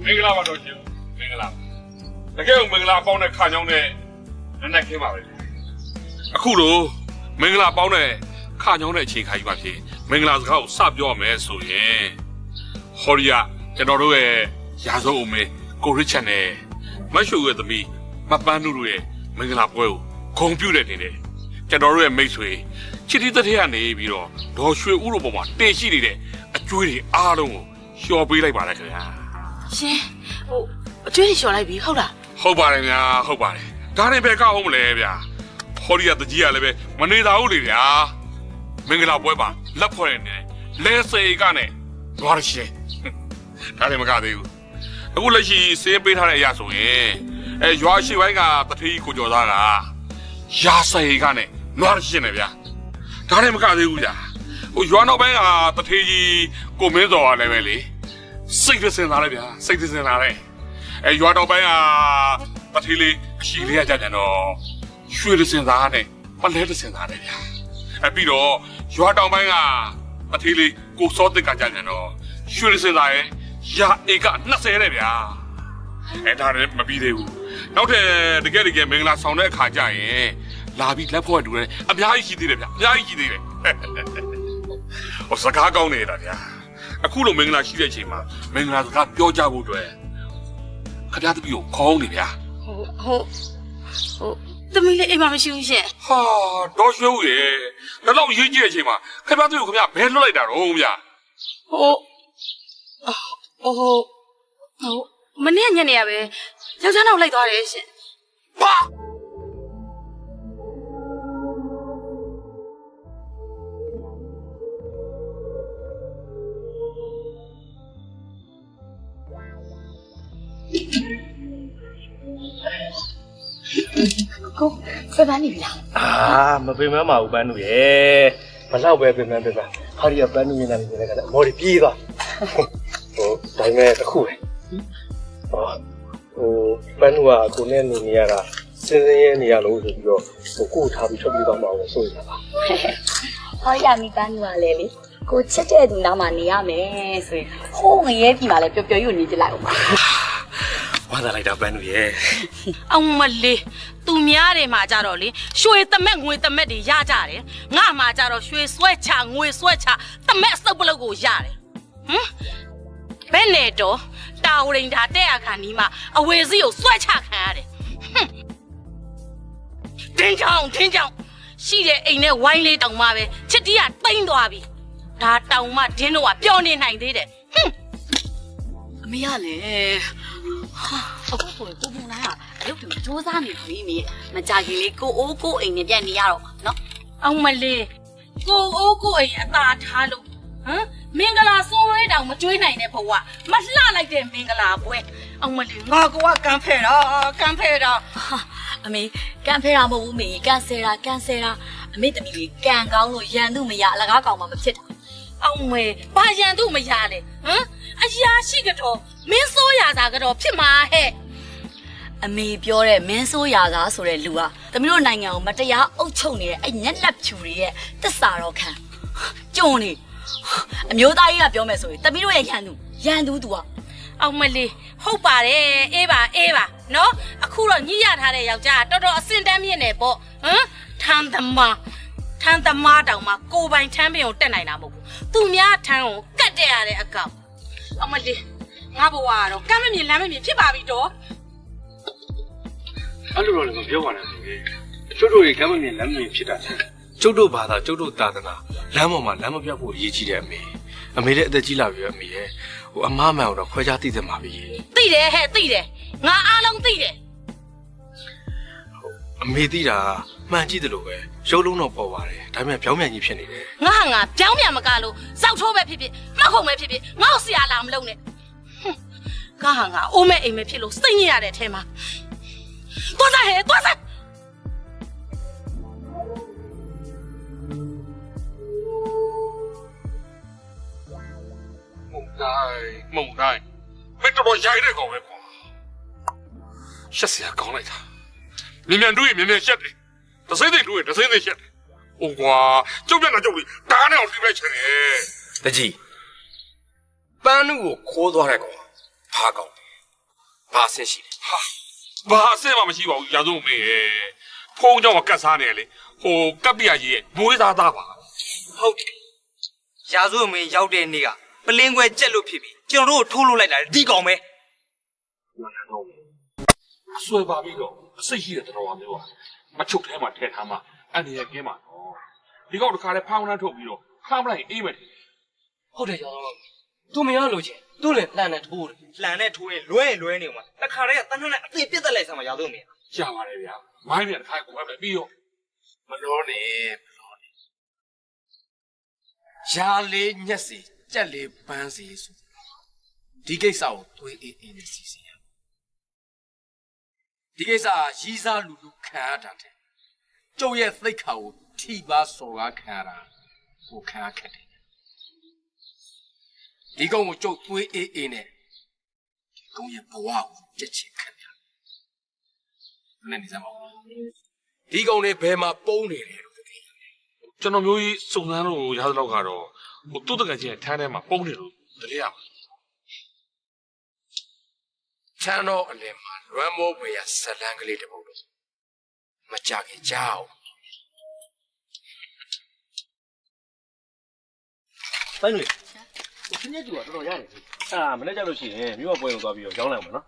မင်္ဂလာပါတော့ရှင်မင်္ဂလာတကယ်ကိုမင်္ဂလာပေါင်းတဲ့ခါညောင်းတဲ့နဲ့ခင်းပါပဲအခုလိုမင်္ဂလာပေါင်းတဲ့ခါညောင်းတဲ့အချိန်ခါကြီးပါဖြစ်မင်္ဂလာစကားကိုစပြောရမယ်ဆိုရင်ဟော်ရီယာကျွန်တော်တို့ရဲ့ရာဇုံအမေကိုရစ်ချန်နဲ့မတ်ရှူရဲ့သမီးမပန်းနုတို့ရဲ့မင်္ဂလာပွဲကိုဂုဏ်ပြုတဲ့တင်တယ်ကျွန်တော်တို့ရဲ့မိတ်ဆွေချစ်တီးတဲ့ထဲကနေပြီးတော့ဒေါ်ရွှေဦးတို့ပေါ်မှာတင်ရှိနေတဲ့အကျွေးတွေအားလုံးကိုလျှော်ပေးလိုက်ပါလေခင်ဗျာရှင်ဟိုအကျွေးလျှော်လိုက်ပြီဟုတ်လားဟုတ်ပါတယ်ဗျာဟုတ်ပါတယ်ဒါနဲ့ပဲကောက်အောင်မလဲဗျာဟော်ရီယာတကြီးကလည်းပဲမနေတာဟုတ်လေဗျာမင်္ဂလာပွဲပါလက်ဖွဲ့နေလဲစေကနဲ့နွားရရှင်ဒါလည်းမကသေးဘူးအခုလက်ရှိစင်းပေးထားတဲ့အရာဆိုရင်ရွာရှိပိုင်းကတထေးကိုကျော်သားကရာစေကနဲ့နွားရရှင်နဲ့ဗျာဒါလည်းမကသေးဘူးဗျာဟိုရွာနောက်ပိုင်းကတထေးကြီးကိုမင်းစော်ကလည်းပဲလေစိတ်စင်လာတယ်ဗျာစိတ်စင်လာတယ်ရွာတော်ပိုင်းကတထေးလေးအရှိလေးရကြတယ်တော့ရွှေစင်သားနဲ့ပလဲစင်သားနဲ့ဗျာပြီးတော့ရွာတောင်ပိုင်းကတထေးလေးကိုစောတစ်ကကြတယ်တော့ရွှေစင်သားရဲ့ရာဧက20တဲ့ဗျာဒါလည်းမပြီးသေးဘူးနောက်ထပ်တကယ်မင်္ဂလာဆောင်တဲ့အခါကျရင်လာပြီးလက်ဖွဲ့တူတယ်အများကြီးရှိသေးတယ်ဗျာအများကြီးရှိသေးတယ်ဟိုစကားကောင်းနေတာဗျာအခုလိုမင်္ဂလာရှိတဲ့အချိန်မှာမင်္ဂလာစကားပြောကြဖို့အတွက်ခပြတပီကိုခေါင်းနေဗျာဟုတ်သမီးလေးအိမ်မှာမရှိဘူးရှင်ဟာတော့ရွှေဦးရဲ့တော့ရေးကြည့်တဲ့အချိန်မှာခပြတပီကိုခင်ဗျဘဲလွတ်လိုက်တာတော့ဗျာမနေ့ညနေရပဲယောက်ျားနောက်လိုက်သွားတယ်ရှင်ဘာကိုဖေးပန်းနေပြီလားမပင်မမဘူးပန်းတို့ရဲ့ဘလောက်ပဲပင်ပန်းဟာဒီကပန်းတို့နေတာနေလည်းကအမော်ဒီပြေးသွားဒါပေမဲ့တခုပဲပန်းတို့ကကိုနဲ့နေရတာစင်းစင်းရဲနေရလို့ဆိုပြီးတော့ကိုထားပြီးထွက်ပြေးသွားမှာလို့ဆိုရတာပါဟောရမီပန်းတို့ကလည်းလေကိုချစ်တဲ့သူနောက်မှာနေရမယ်ဆိုရင်ဟိုးငရဲပြီမှလည်းပျော်ပျော်ရွနေကြလိုက်အောင်ပါဝါသာလိုက်တာပန်းတို့ရဲ့အောင်မလေးသူများတွေမှာကြတော့လေရွှေသမက်ငွေသမက်တွေရကြတယ်ငါမှာကြတော့ရွှေဆွဲချငွေဆွဲချသမက်စုပ်ပလုတ်ကိုရတယ်ဘယ်နဲ့တော့တာဝရင်ဒါတဲ့အခါနီးမှာအဝေစီကိုဆွဲချခံရတယ်တင်းချောင်းရှိတဲ့အိမ်နဲ့ဝိုင်းလေးတောင်မှပဲချစ်တီးကတိမ့်သွားပြီဒါတောင်မှဒင်းတို့ကပျော်နေနိုင်သေးတယ်အမေရလေအခုဆိုကိုပုံလိုက်ရုပ်တွေစူးစမ်းနေပြီမိမကြခင်လေးကိုအိုးကိုအိမ်နဲ့ပြန်နေရတော့နော်အောင်မလေးကိုအိုးကိုအိမ်အသာထားလို့မင်္ဂလာစိုးရဲတောင်မကျွေးနိုင်တဲ့ဘဝမလှလိုက်တဲ့မင်္ဂလာပွဲအောင်မလေးငါကကန်းဖဲတာအမေကန်ဖဲတာမဟုတ်ဘူးမေကန်ဆယ်တာအမေတမီလေးကန်ကောင်းလို့ရန်သူမရအလကားကောင်မှမဖြစ်တာအောင်မေဘာရန်သူမရလဲအရာရှိကတော့မင်းစိုးရစာကတော့ဖြစ်မှာဟဲ့အမေပြောတဲ့မင်းဆိုးရာသာဆိုတဲ့လူဟာသမီးတို့နိုင်ငံကိုမတရားအုပ်ချုပ်နေတဲ့အဲ့ညက်လက်ဖြူတွေရဲ့တစ္ဆာတော်ခံကျုံနေအမျိုးသားကြီးကပြောမယ်ဆိုရင်သမီးတို့ရဲ့ရန်သူသူကအောင်မလေးဟုတ်ပါတယ်အေးပါနော်အခုတော့ညှိရထားတဲ့ယောက်ျားတော်တော်အစင်တန်းမြင့်နေပေါ့ထမ်းသမားတောင်မှကိုပိုင်ထမ်းပင်ကိုတက်နိုင်တာမဟုတ်ဘူးသူများထမ်းကိုကတ်တက်ရတဲ့အကောင်အောင်မလေးငါဘဝကတော့ကမ်းမမြင်လမ်းမမြင်ဖြစ်ပါပြီတော့အဲ့လိုတော့လည်းမပြောပါနဲ့ ကျုပ်တို့ရဲ့ကမ်းမမြင်လမ်းမမြင်ဖြစ်တာကျုပ်တို့ဘာသာကျုပ်တို့သာသနာလမ်းပေါ်မှာလမ်းမပြောက်ဖို့အရေးကြီးတဲ့အမေလည်းအသက်ကြီးလာပြီပဲအမေရဲ့ဟိုအမမှန်တော့ခွဲခြားသိသင့်ပါပြီ သိတယ်ဟဲ့သိတယ်ငါအားလုံးသိတယ် အမေသိတာမှန်ကြည့်တယ်လို့ပဲရုပ်လုံးတော့ပေါ်ပါတယ်ဒါပေမဲ့ပြောင်းပြန်ကြီးဖြစ်နေတယ် ငါပြောင်းပြန်မကလို့စောက်ထိုးပဲဖြစ်ဖြစ်မှတ်ခုံပဲဖြစ်ဖြစ်ငါ့ကိုဆရာလာမလုပ်နဲ့ငါအိုးမဲ့အိမ်မဲ့ဖြစ်လို့စိတ်ညစ်ရတဲ့အထဲမှာသွားစားဟဲ့သွားစား မုံတိုင်းမင်းတော်ရိုက်တဲ့ကောင်ပဲကွာရှက်စရာကောင်းလိုက်တာမြင်တွေ့မြင်ရှက်တယ်တစိမ့်သိတွေ့တစိမ့်သိရှက်တယ်ဟိုကွာကျုပ်ပြတ်တာကျုပ်ပြီးဓာတ်နဲ့အောင်ထိလိုက်ချင်တယ် တကြီးပန်းနုကိုခိုးသွားတဲ့ကောင်ဘာကောင်ဘာဆင်းရှိလဲ ဘာအဆင်မှမရှိပါဘူးရာဇုံမေဖုန်းကြောင့်ကတ်စားနေလေဟိုကပ်ပြရကြီးရဲ့မွေးသားသားပါ ဟုတ်တယ်ရာဇဝတ်မင်းရောက်တဲ့နေ့ကပလင်းခွဲကြက်လို့ဖြစ်ပြီးကျွန်တော်တို့ကိုထိုးလို့လိုက်တာဒီကောင်ပဲ အဆွဲပါပြီးတော့အစိတ်ရှိတဲ့တော်တော်မျိုးပါမချုပ်ထဲမှာထည့်ထားမှအန်ဒီရဲ့ကင်းမှာတော့ဒီကောင်တခါလဲဖောင်းနှန်းထုတ်ပြီးတော့ခမ်းပလိုက်အေးမယ် ဟုတ်တယ်ရာဇဝတ်သူမရလို့ချင်းသူ့လည်းလှန်နဲ့ထိုးတယ်လှန်နဲ့ထိုးရင်လွဲရင်လွဲနေမှာတခါတည်းကတန်းနဲ့အသေးပြစ်သက်လိုက်စမ်းမှာရာဇဝတ်မင်း ကြာပါတယ်ဗျာမိုင်းပြန်တစ်ခါကိုပဲပြီးတော့ မလို့နဲ့ရာလေးညက်စီကြက်လေးပန်းစီဆိုဒီကိစ္စကိုသွေးအေးအေးနဲ့စီစီရဒီကိစ္စရီးစားလူခံရတာတဲ့ကျုပ်ရဲ့သိက္ခာကိုထိပါစော်ကားခံရတာကိုခံရခက်တယ်ဒီကောင်ကိုကျုပ်သွေးအေးအေးနဲ့ဒီကောင်ရဲ့ဘဝကိုကြက်ချင်ခံရနေစမ်းပါဒီကောင်လေးဘယ်မှာပုံနေတယ်လို့ ကျွန်တော်မျိုးကြီးစုံစမ်းလို့ရသလောက်ကတော့ဟိုသူ့တကယ်ချင်းထမ်းထဲမှာပုံနေလို့တကယ်ရပါ ချမ်းတော်အလယ်မှာလွမ်းမိုးဝေရဇလန်းကလေးတစ်ပုဒ်တော့မကြခင်ကြောက် ပိုင်းလေခင်းရတူကတော်တော်ရတယ်မနေ့ကျလို့ရှိရင်မြို့ကပွဲကိုသွားပြီးတော့ရောင်းလိုက်မှာနော်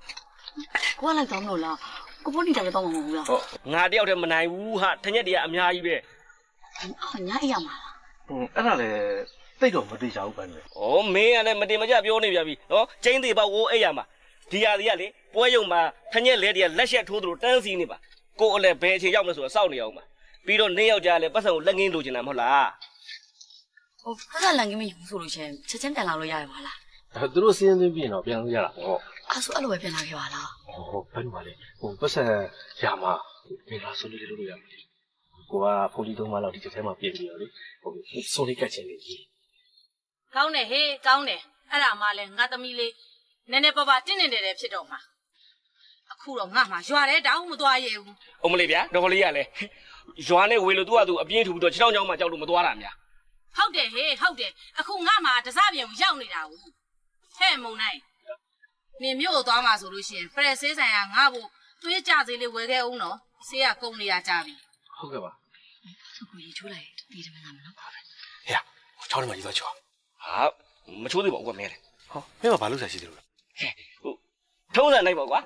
ကိုကလိုက်တော့မလို့လားကိုဖိုးနေတာလည်းတော့မဟုတ်ဘူးလား ဟုတ်ငါတယောက်တည်းမနိုင်ဘူးဟာထညက်တည်းကအများကြီးပဲ အော်ညာအိရမှာလား အဲ့ဒါလည်းတိတ်တော့မသေးချဘူးပိုင်းလေ ဩမင်းကလည်းမတင်မကြပြောနေပြန်ပြီနော်ကျင်းသေးပါဝိုးအဲ့ရမှာဒီဟာတွေကလေပွဲရုံမှာထညက်လဲတည်းလက်ရက်ထိုးသလိုတန်းစီနေပါကိုယ်အလည်းဘယ်အချိန်ရောက်မလဲဆိုတော့စောင့်နေအောင်ပါပြီးတော့နေယောက်ျားလည်းပတ်စံကိုလက်ငင်းလိုချင်တာမဟုတ်လား ဟိုဖက်ကလန်ကင်းမယူဆိုလို့ချင်းချက်ချင်းပြန်လာလို့ရရပါလား သူတို့စီးရင်သွင်းပြီးတော့ပြန်လို့ရတာပေါ့ အဲ့ဆိုအဲ့လိုပဲပြန်လာခဲ့ပါလား ဟုတ်ဘယ်လိုပါလဲပတ်စံရမှာဘယ်လားဆိုလို့လို့ရမှာကိုကဖိုလီ3ပါးလောက်ဒီတစ်ထဲမှာပြင်ပြီးတော့လေစိုးလေးကတ်ချင်နေကြီး ကောင်းတယ်ဟေးကောင်းတယ်အဲ့ဒါမှလဲငါသမီးလေးနည်းနည်းပါးပါတင်းနေတယ်ဖြစ်တော့မှာအခုတော့ငါမှရွာတဲ့တောင်းမသွားရဘူး အုံးမလေးဗျာဒေါ်လေးကလည်းရွာနဲ့ဝေလို့သူကသူအပြင်းထူပြီးတော့ခြေထောက်ချောင်းမှကြောက်လို့မသွားတာများ ဟုတ်တယ်ဟေးဟုတ်တယ်အခုငါမှတစပြင်ကိုရောက်နေတာဘူးဟဲ့မုံနိုင်နင်မြို့ကိုသွားမှာဆိုလို့ရှိရင်ဖရက်ဆေးဆိုင်ကငါ့ကိုသွေးကြစေးလေးဝယ်ခဲ့အောင်နော်ဆေးကကုန်နေတာကြပြီ ဟုတ်ကဲ့ပါ ဆိုကိုရီချိုးလိုက်ဒီတမန်လာမနော် ဟဲ့ချောင်းထဲမှာကြီးသွားချော ဟာမချိုးသေးပါဘူးကွာမင်းလေ ဟောမင်းကဘာလုပ်ဆက်ရှိတယ်လို့ ဟုတ်ထုံးစံလိုက်ပါကွာ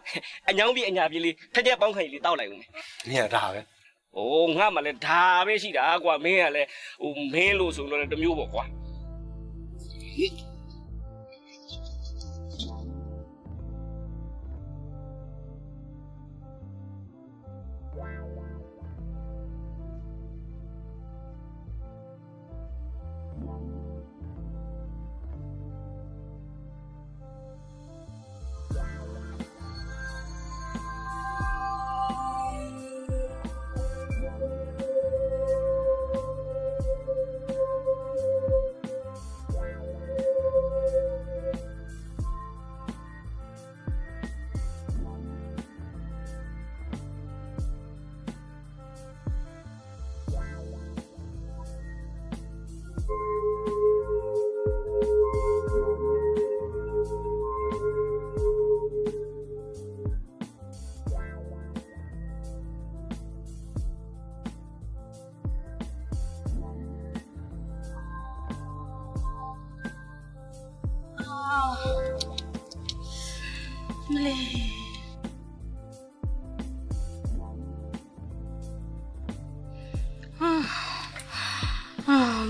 အညောင်းပြီးအညာပြေးလေးထက်တဲ့ပေါင်းခိုင်လေးတောက်လိုက်ဦးမယ် နင်ကဒါပဲ ။အိုးငါမှလည်းဒါပဲရှိတာကွာမင်းကလည်းဟိုမင်းလို့ဆိုလို့လည်းတစ်မျိုးပေါ့ကွာ မလေး မ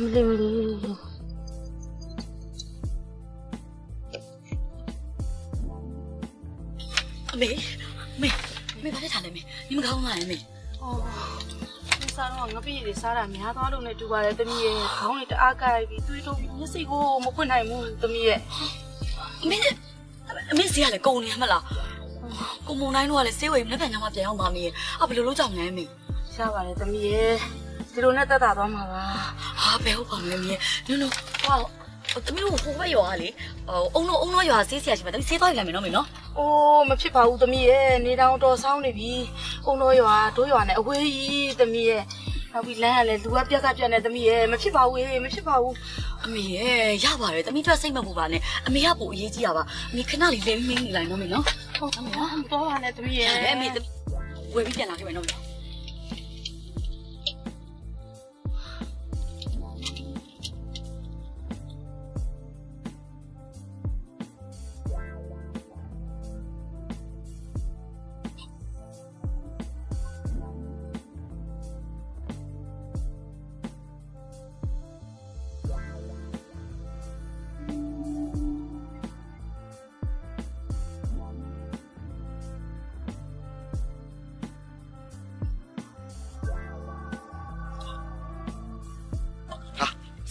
လေးအမေဘာလဲထားလဲမေဒီမကောင်းလားမေ အော်ဒီစားတော့ငပိရည်စားတာများသွားလို့နဲ့တူပါတယ်သမီးရဲ့ခေါင်းလေးတအားကိုက်ပြီးတွေးတော့မျက်စိကိုမဖွင့်နိုင်ဘူးသမီးရဲ့ အမေစီကလည်းကုန်နေမှာလားကိုမုံတိုင်းတို့ကလည်းစေးဝေးလက်ခံကြမှာပြန်အောင်ပါမေဘယ်လိုလုပ်ကြမလဲမေ ရပါတယ်သမီးရဲ့ဒီလိုနဲ့တက်တာသွားမှာပါ ဟာဘယ်ဟုတ်ပါမလဲမေနုဟောသမီးတို့ဟိုဘက်ရွာလေအုံတော့ရွာဆေးဆရာရှိမှသမီးဆေးသွားပြန်မယ်နော်မေနော် အိုးမဖြစ်ပါဘူးသမီးရဲ့နေတောင်တော်ဆောင်းနေပြီအုံတော်ရွာတို့ရွာနဲ့အဝေးကြီးသမီးရဲ့နောက်ပြီးလမ်းကလည်းလူကပြက်ကနေသမီးရဲ့မဖြစ်ပါဘူးမဖြစ်ပါဘူး အမေရပါတယ်သမီးတို့စိတ်မပူပါနဲ့အမေကပိုအရေးကြီးတာပါအမေခဏလေးလဲမင်းနေလိုက်နော်မေနော် ဟုတ်သမီးမတော်ပါနဲ့သမီးရဲ့ အမေဝယ်ပြီးပြန်လာခဲ့မယ်နော်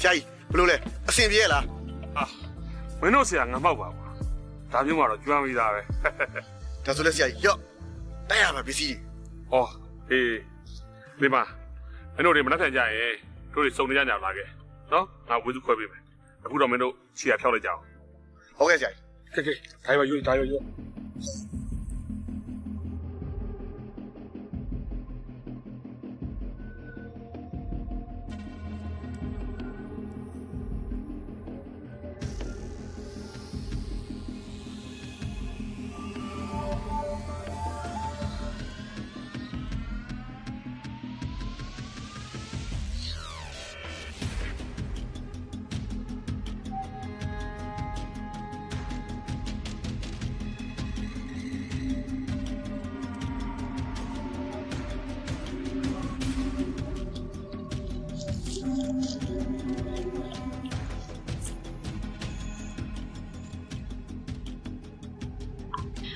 ဆရာကြီးဘယ်လိုလဲအဆင်ပြေရလား ဟာမင်းတို့ဆရာငမောက်ပါကွာဒါမျိုးမှတော့ကျွမ်းပြီးသားပဲ ဒါဆိုလဲဆရာကြီးရော့တိုက်ရမှာပစ္စည်း ဟောအေးဒီမှာမင်းတို့တွေမနှက်ပြန်ကြရင်တို့တွေစုံနေကြညာလာခဲ့နော်ငါဝေစုခွဲပေးမယ်အခုတော့မင်းတို့ခြေရဖြောက်လိုက်ကြအောင် ဟုတ်ကဲ့ဆရာကြီး ကဲဒါရောယူဒါရောယူ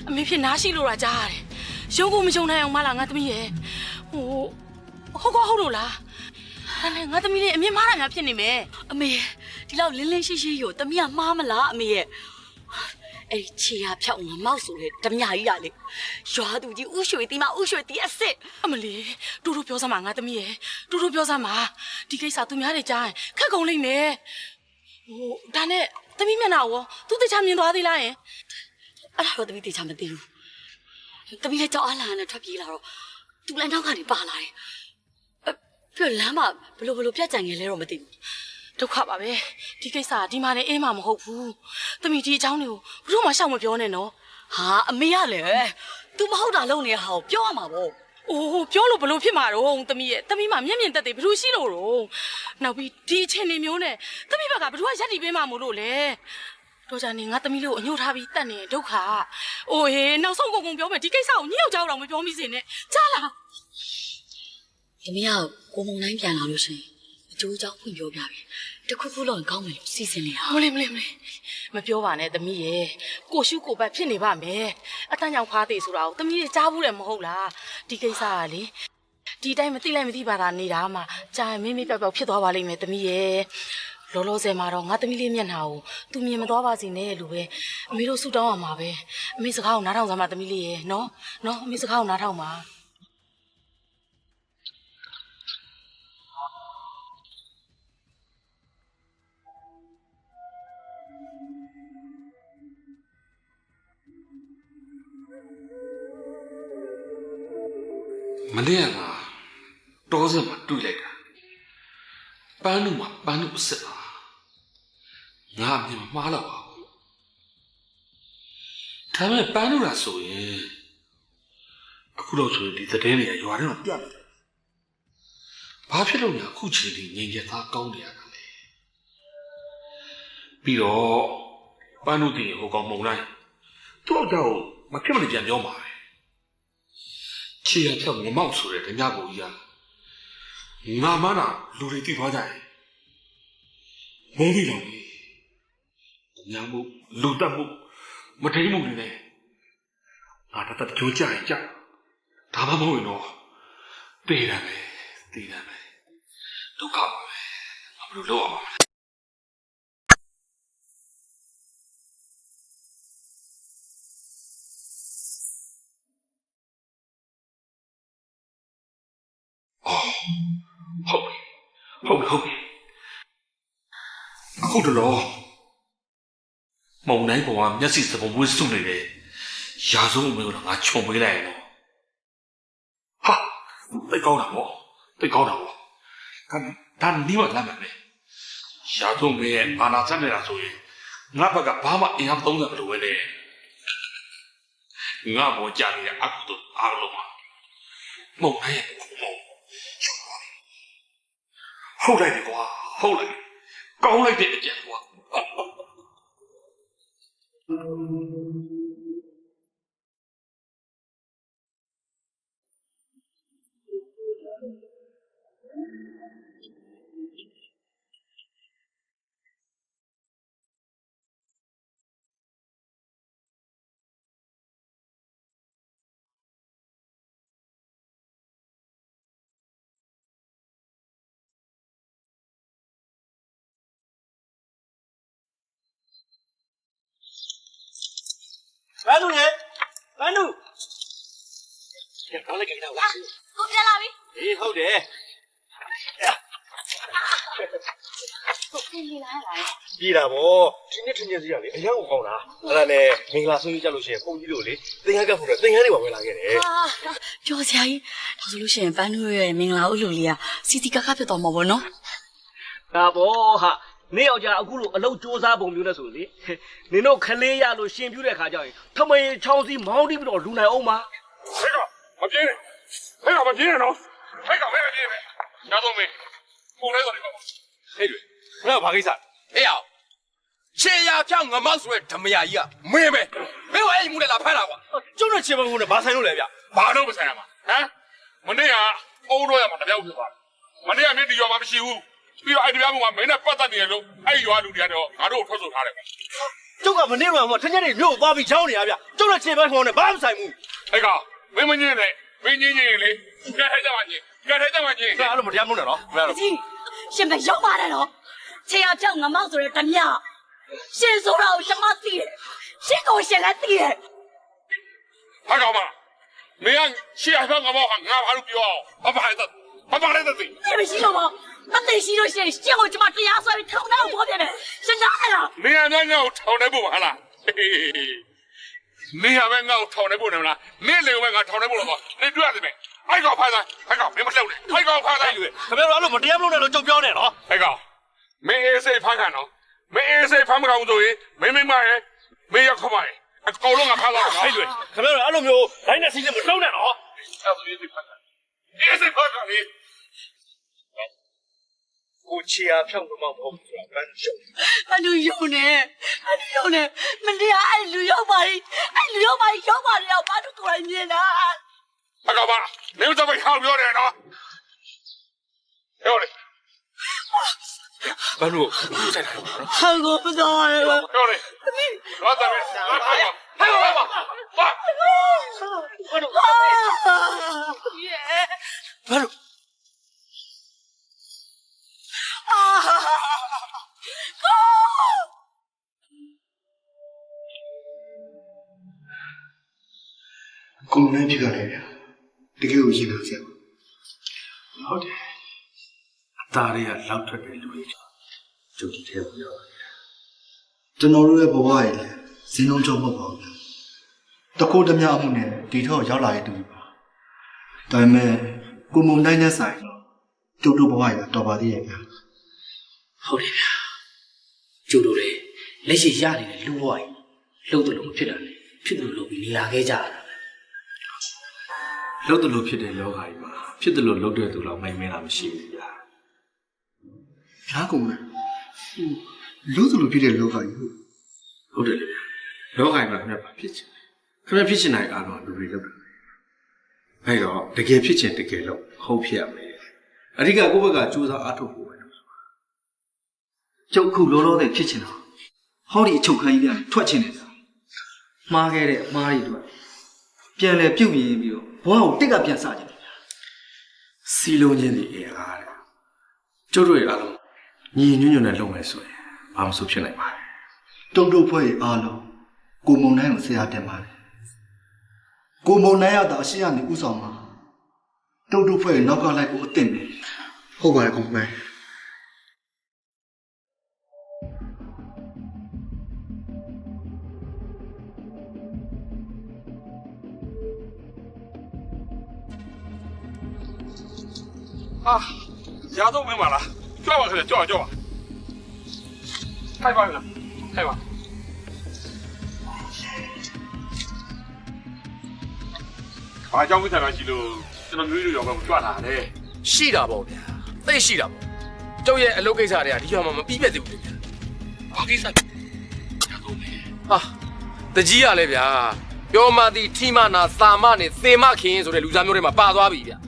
အမေဖြစ်နားရှိလို့လားကြားရတယ်ရုံးကိုမကြုံနိုင်အောင်မလားငါသမီးရဲ့ဟုတ်လို့လားဒါနဲ့ငါသမီးလေးအမြင်မှားတာများဖြစ်နေမယ် အမေဒီလောက်လင်းလင်းရှိရှိကိုတမီးကမှားမလားအမေရဲ့အဲ့ချီရဖြောက်ငမောက်ဆိုတဲ့တမီးကြီးကလေရွာသူကြီးဥရွှေတီမဥရွှေတီအစ်စ် အမလီတူတူပြောစမ်းပါငါသမီးရဲ့တူတူပြောစမ်းပါဒီကိစ္စသူများတွေကြားရင်ခက်ကုန်လိမ့်မယ်ဒါနဲ့သမီးမျက်နှာရောသူတခြားမြင်သွားသေးလားယင် အဲ့ဒါတော့တမီးတေချာမသိဘူးတမီးလည်းကြောက်အားလာနဲ့ထွက်ပြေးလာတော့သူလည်းနောက်ကနေပါလာတယ်ပြလမ်းမှာဘလို့ပြတ်ကြံငယ်လဲတော့မသိဘူး ဒုက္ခပါပဲဒီကိစ္စကဒီမှာနေအေးမှမဟုတ်ဘူးသမီးဒီအကြောင်းတွေကိုဘလို့မှရှောက်မပြောနဲ့နော် ဟာအမေကလည်း तू မဟုတ်တာလုပ်နေတဲ့ဟာကိုပြောရမှာပေါ့ အိုးပြောလို့ဘလို့ဖြစ်မှာတော့သမီးရဲ့သမီးမှမျက်မြင်သက်သေဘလို့ရှိလို့တော့နောက်ပြီးဒီအချိန်နေမျိုးနဲ့သမီးဘက်ကဘလို့ရက်တီပေးမှမို့လို့လေတော့ကြနေငါသမီးလေးကိုအညှို့ထားပြီးတတ်နေဒုက္ခအိုးဟေးနောက်ဆုံးကုန်ပြောမယ်ဒီကိစ္စကိုညှို့ကြောက်တော့မပြောမိစေနဲ့ကြားလား သမီးကကိုမုံတိုင်းပြန်လာလို့ရှိရင်အကျိုးအကြောင်းဖွင့်ပြောပြပြီတခုခုလောက်ကောင်းမယ်စီစဉ်နေတာ မလေးမပြောပါနဲ့သမီးရဲ့ကိုရှုကိုပတ်ဖြစ်နေပါမယ်အတန်းကြောင့်ဖားသေးဆိုတာကိုသမီးကြားဘူးတယ်မဟုတ်လားဒီကိစ္စကလေဒီတိုင်းမသိလိုက်မသိပါတာနေတာမှကြာရင်မေးပျောက်ဖြစ်သွားပါလိမ့်မယ်သမီးရဲ့လောလောဆယ်မှာတော့ငါသမီးလေးမျက်နှာကိုသူမြင်မသွားပါစေနဲ့လို့ပဲအမေတို့ဆုတောင်းရမှာပဲအမေစကားကိုနားထောင်စမ်းပါသမီးလေးရဲ့နော်အမေစကားကိုနားထောင်ပါမနေ့ကတောစင်မှာတွေ့လိုက်တာပန်းတို့မှာပန်းတို့အစ်စ်ပါငါမြင်မှားတော့ပါဘူးဒါပေမဲ့ပန်းတို့လားဆိုရင်အခုတော့ဆိုရင်ဒီသတင်းတွေကရွာထဲမှာပြတ်တယ်ဘာဖြစ်လို့လဲအခုချိန်ထိငြိမ်သက်သားကောင်းနေရတာလဲပြီးတော့ပန်းတို့တင်ဟိုကောင်မုံလိုက်သူ့အကြောင်းမဖြစ်မနေပြန်ပြောမှာပဲချီရဖြောက်ငမောက်ဆိုတဲ့ဓမြကိုကြီးကငါမနာလူတွေတိသွားကြရင် မဲပြီလားညမှုလူတက်မှုမထိန်မှုတွေနဲ့ငါတတ်ကြိုးကြရင်ကြဒါမှမဟုတ်ရင်တော့တည်တယ်ပဲဒုက္ခပါပဲဘာလို့လုပ်အောင်ဟုတ်ပြီအခုတော့မုံနိုင်ပေါ်ကမျက်စိစပုံဝှစ်စွနေတယ်ရာစုံအမေကတော့ငါခြုံပေးလိုက်ရတော့ဟာတိတ်ကောင်းတာပေါ့ဒါနီးမလာမယ်ရာစုံမေရဲ့အာနာစက်နေတာဆိုရင်ငါဘက်ကဘာမှအင်အား30မလိုပဲလေငါဘောကြနေတဲ့အကူတော့အားလုံးပါမုံနိုင်ရဲ့ဟုတ်လိုက်တယ်ကွာဟုတ်လိုက်ကောင်းလိုက်တဲ့အကြံကွာဘန်းနုရေဘန်းနုရကောင်းလိုက်ကြတော့လား ကိုပြန်လာပြီ အေးဟုတ်တယ် ပြေးတာဗောဒီနေ့ထင်းချင်းစီကလေအရင်ကကောင်းတာအဲ့ဒါနဲ့မင်္ဂလာဆွေးနွေးကြလို့ရှိရင်ပုံကြီးလို့လေသင်္ကန်းကပ်ဖို့တော့သင်္ကန်းတွေပါဝင်လာခဲ့တယ် ပြောစရာကြီးဒါဆိုလို့ရှိရင်ပန်းတို့ရဲ့မင်္ဂလာဥလူလေးကစီစီကားကားဖြစ်သွားမှာပေါ့နော် ဒါပေါ့ဟာနေယောက်ျားအခုလိုအလုပ်စူးစမ်းပုံမျိုးနဲ့ဆိုလေနင်တို့ခလေးရလို့ရှင်ပြတဲ့ခါကျရင်ထမင်းချောင်းစီမောင်းတီးပြီးတော့လူနိုင်အောင်ပါ ဟဲ့ကောင်မပြေးနဲ့နော်ဟဲ့ကောင်မဲပြေးမယ်ညတော့မင်းပုံလဲတော့ဒီကောင်ဟဲ့တွေငါဘာကိစ္စဟဲ့အောင်ခြေရဖြောင်းငမောက်ဆိုတဲ့ဓမယာကြီးကမင်းပဲမင်းကအဲ့ဒီမူနဲ့လာဖမ်းတာကွာ ကျုပ်နဲ့ချေပန်းကုန်းနဲ့ဘာဆိုင်လို့လဲဗျ ဘာလို့မဆိုင်ရမှာဟမ်မနေ့ကအုံးတော့ရမှာတပြောက်ဖြစ်သွားတယ်မနေ့ကမင်းဒီရွာမှာမရှိဘူးပြီးတော့အဲ့ဒီပြားမှုကမင်းနဲ့ပတ်သက်နေရလို့အဲ့ရွာလူတွေကတော့ငါတို့ကိုထွက်ဆိုထားတယ်ကွာ ကျုပ်ကမနေ့ကမှထင်းချင်းတွေမြို့ကိုသွားပြီးချောင်းနေရဗျကျုပ်နဲ့ချေပန်းကုန်းနဲ့ဘာမှဆိုင်ဘူး အဲ့ကောင်မင်းမငင်းနဲ့မင်းငင်းရင်လေကဲထဲကြမှာညင် ဒါအဲ့လိုမတရားမှုနဲ့နော်မရတော့ ကြီးရှင်မရောက်ပါနဲ့တော့ခြေရဖြောင်းငမောက်ဆိုတဲ့ဓမြရှင်ဆိုတာကိုကျွန်မသိတယ်ရှင်ကိုရှင်လည်းသိတယ် ဟာကောင်မမင်းကရှေ့အဖေကမောကငါဘာလို့ပြောအောင်ဘာပါလဲတဲ့သိ 你们洗手吗？那得洗手洗，洗我他妈这牙刷比头那我旁边的，身上来了。 မင်းကငါ့ကိုထောင်နေဖို့ပါလားမင်းကပဲငါ့ကိုထောင်နေဖို့နေမလားမင်းလေကပဲငါထောင်နေဖို့တော့နေတွေ့ရတယ်ပဲအဲ့ကောင်ဖမ်းတိုင်းအဲ့ကောင်မင်းမလှုပ်နဲ့အဲ့ကောင်ဖမ်းတိုင်း ခင်ဗျားတို့အဲ့လိုမတရားမှုနဲ့တော့ကြုံပြောနေနော် အဲ့ကောင်မင်းအေးစိတ်ဖမ်းခံတော့မင်းအေးစိတ်ဖမ်းမကောင်ဆိုရင်မင်းမရဲ့မင်းရောက်ခမရဲ့အကောင်လုံးကဖမ်းတော့အဲ့တွေ့ ခင်ဗျားတို့အဲ့လိုမျိုးဒိုင်းနဲ့စီးနဲ့မလုံးနဲ့နော် အဲ့ဆိုရင်စိတ်ဖမ်းခံအေးစိတ်ဖမ်းခံလေ ကိုချီယာဖြောင်းတော့မဟုတ်ဘူးဆိုတာပန်းကျုံ 俺都有呢，俺都有呢，门里俺旅游吧的，俺旅游吧的小吧的要把这过来年呢。 အကောင်မမင်းတော့ပဲထောင်ပြောတယ်နော်ဟဲ့လေ ဘန်းတို့ဘူးဆိုင်တယ်နော် 韩国不到了， ဟဲ့လေတော့တယ်ဟဲ့ပါ 耶， ဘန်းတို့ 啊，哥， ကိုယ်နဲ့ဖြစ်ကြတယ်ဗျာတကယ်ကိုရင်နာစရာ ဟုတ်တယ်အသားတွေကလောက်ထွက်တယ်လူတွေကျုပ်ဒီထဲကိုရောက်တယ် ကျွန်တော်တို့ရဲ့ဘဝရည်လဲဇင်းလုံးကြောင့်မဟုတ်ပါဘူးဗျာတခိုးတများအမှုနဲ့ဒီထောက်ရောက်လာတဲ့တူပါဒါပေမဲ့ကိုမုံတိုင်းနဲ့ဆိုင်တော့ကျုပ်တို့ဘဝရည်တော်ပါသေးရဲ့ဗျာ ဟုတ်တယ်ဗျာကျုပ်တို့လေလက်ရှိရနေတဲ့လူဘဝကြီးလှုပ်တယ်လို့မဖြစ်တာလေဖြစ်တယ်လို့ပြီးနေလာခဲ့ကြတာ လှုပ်တယ်လို့ဖြစ်တဲ့လောကကြီးမှာဖြစ်တယ်လို့လှုပ်တဲ့သူတော့မိုင်မဲတာမရှိဘူးဗျာ ဗျာကုန်မယ်လို့ဆိုလို့ဖြစ်တဲ့လောကကြီးဟုတ် ဟုတ်တယ်လေဗျာလောကကြီးမှာခင်ဗျာဖြစ်ချင်ခင်ဗျာဖြစ်ချင်တဲ့အားလုံးလူတွေလုပ်တယ်အဲ့တော့တကယ်ဖြစ်ချင်တကယ်လို့ဟုတ်ဖြစ်ရမယ်အဓိကကိုယ့်ဘက်ကစူးစမ်းအားထုတ်ဖို့ပဲ ကျုပ်ခုလောလောဆယ်ဖြစ်ချင်တာဟောဒီအချုပ်ခန်းကြီးကနေထွက်ချင်တယ်ဗျာမှားခဲ့တဲ့အမှားတွေအတွက်ပြန်လဲပြုတ်မြင်ပြီးတော့ဘဝကိုတက်ကပြန်စကြတယ်ဗျာ စီလုံးချင်းဒီအေးအားတဲ့ကျုပ်တို့ရဲ့အားလုံးညီညွတ်ညွတ်နဲ့လုပ်မယ်ဆိုရင်ဘာမှမဆိုဖြစ်နိုင်ပါတယ် တုတ်တုတ်ဖွဲ့ရဲ့အားလုံးကိုမုံနိုင်ကိုဆရာတင်ပါတယ်ကိုမုံနိုင်ရတာအရှိရနေဥဆောင်မှာတုတ်တုတ်ဖွဲ့ရဲ့နောက်ကလိုက်ကိုအသင့်တယ် ဟုတ်ပါတယ်ကိုမိုင်း ဟာရာတော့မင်းမလားကြွပါခင်ဗျကြွပါထိုက်ပါခင်ဗျထိုက်ပါအားကြောင့်မိသားစုရှိလို့ကျွန်တော်မျိုးတွေရောပဲကြွလာတယ် ရှိတာပေါ့ဗျာသိရှိတာပေါ့ကျုပ်ရဲ့အလုပ်ကိစ္စတွေကဒီရွာမှာမပြီးပြတ်သေးဘူးဗျာ ဘာကိစ္စရာတော့မင်း ဟာတကြီးရလဲဗျာပြောမှသည်ထီမနာသာမနဲ့သေမခင်ဆိုတဲ့လူစားမျိုးတွေမှာပါသွားပြီဗျာ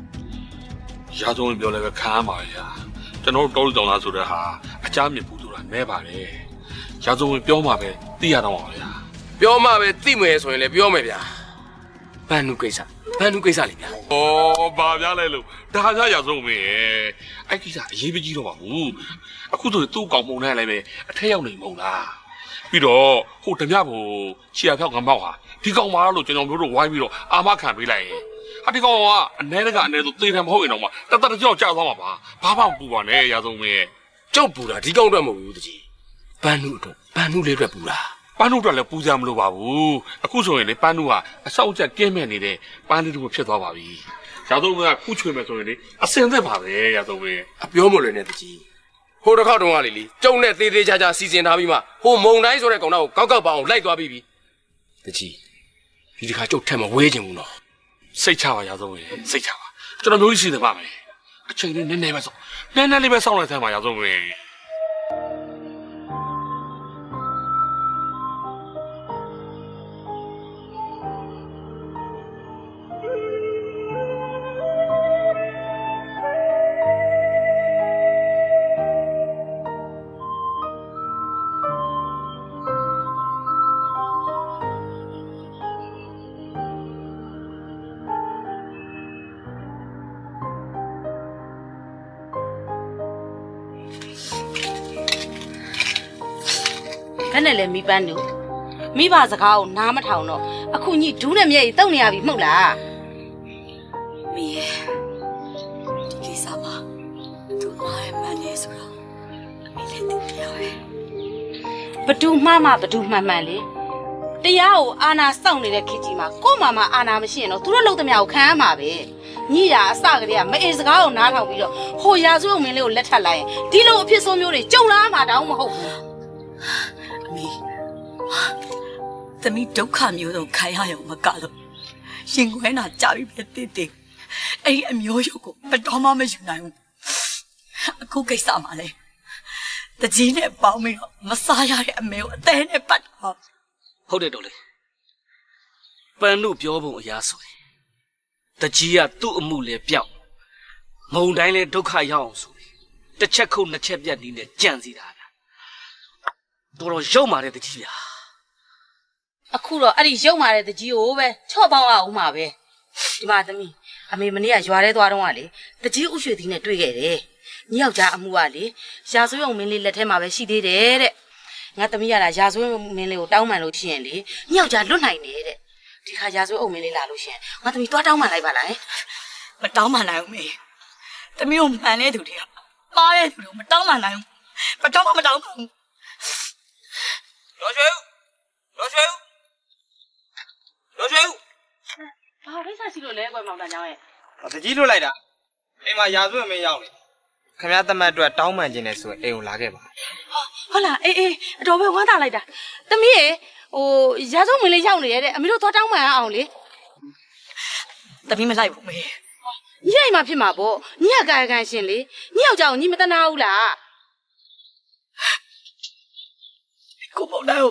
ရာတော့မင်းပြောလဲပဲခံရပါရဲ့ကျွန်တော်တို့တောင်းသားဆိုတဲ့ဟာအကြမ်းမြင်ဘူးဆိုတာနဲပါတယ်ရာတော့မင်းပြောမှပဲသိရတော့ပါဗျာ ပြောမှပဲသိမယ်ဆိုရင်လည်းပြောမယ်ဗျာဘန်နုကိစ္စလေဗျာ ဩဘာပြလဲလို့ဒါကြရာဆုံးမင်းအဲ့ကိစ္စအရေးမကြီးတော့ပါဘူးအခုဆိုသူ့ကောင်မုံနဲ့လည်းပဲအထက်ရောက်နေမုံလားပြီးတော့ဟိုဓမြဘိုချီရဖြောက်ကံပေါက်ဟာဒီကောင်မလို့ကျွန်တော်တို့ဝိုင်းပြီးတော့အာမခံပေးလိုက်ရင်ဟာဒီကောင်ကအနဲတကအနဲဆိုသေတယ်မဟုတ်ရင်တော့မှတတ်တကြောက်ကြောက်သွားမှာပါဘာမှမပူပါနဲ့ရာဆုံးမင်း ကျုပ်ပူတာဒီကောင်အတွက်မဟုတ်ဘူးတကြီးဘန်နုအတွက်ဘန်နုလေးအတွက်ပူတာ ပန်းတို့တော့လည်းပူကြမလို့ပါဘူးအခုဆိုရင်လေပန်းတို့ကအဆောက်အကျက်ကင်းမဲ့နေတဲ့ပန်းလေးတို့ဖြစ်သွားပါပြီရာသုံးကခုချွေမယ်ဆိုရင်လေအစင်သက်ပါပဲရာသုံးပဲ အပြောမလွယ်နဲ့တကြီးဟိုတစ်ခေါက်တုန်းကလေကျုံနဲ့သေးသေးချာချာစီစဉ်ထားပြီးမှဟိုမုံတိုင်းဆိုတဲ့ကောင်တော့ကောက်ကောက်ပအောင်လိုက်သွားပြီးပြီတကြီးဒီတစ်ခါကျုပ်ထက်မဝေးချင်ဘူးနော် စိတ်ချပါရာသုံးပဲစိတ်ချပါကျွန်တော်မျိုးကြီးစီတယ်ပါမယ်အချိန်လေးနည်းနည်းပဲစောင့်နည်းနည်းလေးပဲစောင့်လိုက်သမ်းပါရာသုံးပဲ ဘယ်နဲ့လဲမိပန်းတို့မိဘစကားကိုနားမထောင်တော့အခုညဒူးနဲ့မျက်ရည်တုံနေရပြီမဟုတ်လား မင်းရဲ့ဒီကိစ္စမှာသူ့မားရဲ့မန်နေဆိုတော့အမေလည်းသိတယ်ပဲ ဘဒူမှန်လေတရားကိုအာနာစောင့်နေတဲ့ခေတ်ကြီးမှာကို့မမအာနာမရှိရင်တော့သူတို့လုံသမျှကိုခံရမှာပဲညရာအစကတည်းကမအေးစကားကိုနားထောင်ပြီးတော့ဟိုရာဇဝတ်မင်းလေးကိုလက်ထပ်လိုက်ရင်ဒီလိုအဖြစ်ဆိုးမျိုးတွေကြုံလာမှာတောင်းမဟုတ်ဘူး အမေသမီးဒုက္ခမျိုးစုံခံရရုံမကလို့ရှင်ခွဲနာကြပြီပဲတည်တည်အဲ့ဒီအမျိုးရုပ်ကိုဘယ်တော့မှမယူနိုင်ဘူးအခုကိစ္စမှာလေတကြီးနဲ့ပေါင်းပြီးတော့မစားရတဲ့အမေကိုအသေးနဲ့ပတ်တော့ ဟုတ်တယ်တော်လေပန်းတို့ပြောပုံအရာဆိုရင်တကြီးကသူ့အမှုလေပြောက်မုံတိုင်းလေဒုက္ခရောက်အောင်ဆိုပြီးတစ်ချက်ခုတ်နှစ်ချက်ပြတ်နီးနဲ့ကြံစီတာဗျာတော်တော်ရုပ်မာတဲ့တကြီးဗျာ အခုတော့အဲ့ဒီရုပ်မာတဲ့တကြီးကိုပဲချော့ပေါင်းအောင်မှာပဲဒီမှာသမီးအမေမနေ့ကရွာထဲသွားတော့ကလေတကြီးဥရွှေသီးနဲ့တွေ့ခဲ့တယ်ညယောက်ျားအမှုကလေရာဇဝတ်မင်းလေးလက်ထဲမှာပဲရှိသေးတယ်တဲ့ငါသမီးရတာရာဇဝတ်မင်းလေးကိုတောင်းပန်လို့ရှိရင်လေညယောက်ျားလွတ်နိုင်တယ်တဲ့ဒီခါရာဇဝတ်အုပ်မင်းလေးလာလို့ရှိရင်ငါသမီးသွားတောင်းပန်လိုက်ပါလား မတောင်းမှနိုင်ဘူးမေသမီးကိုမှန်တဲ့သူတွေကပါတဲ့သူတွေမတောင်းမှနိုင်ဘူးမတောင်းမှမတောင်းဘူး ရောရွှေဦး ဘာကိစ္စရှိလို့လဲကွယ်မောင်တန်းကျောင်းရဲ့ တကြီးလွတ်လိုက်တာအိမ်မှာရာဇဝတ်မင်းရောက်နေခင်ဗျားသမတ်အတွက်တောင်းပန်ခြင်းနဲ့ဆိုရင်အိမ်ကိုလာခဲ့ပါ ဟုတ်လားအေးအတော်ပဲဝမ်းသာလိုက်တာသမီးရေဟိုရာဇဝတ်မင်းလေးရောက်နေရတဲ့အမေတို့သွားတောင်းပန်အောင်လေ သမီးမလိုက်ဘူးမေ ညအိမ်မှာဖြစ်မှာပေါ့ညကကာယကံရှင်လေညယောက်ျားကိုညမတနာဘူးလား ကိုပေါ့တော့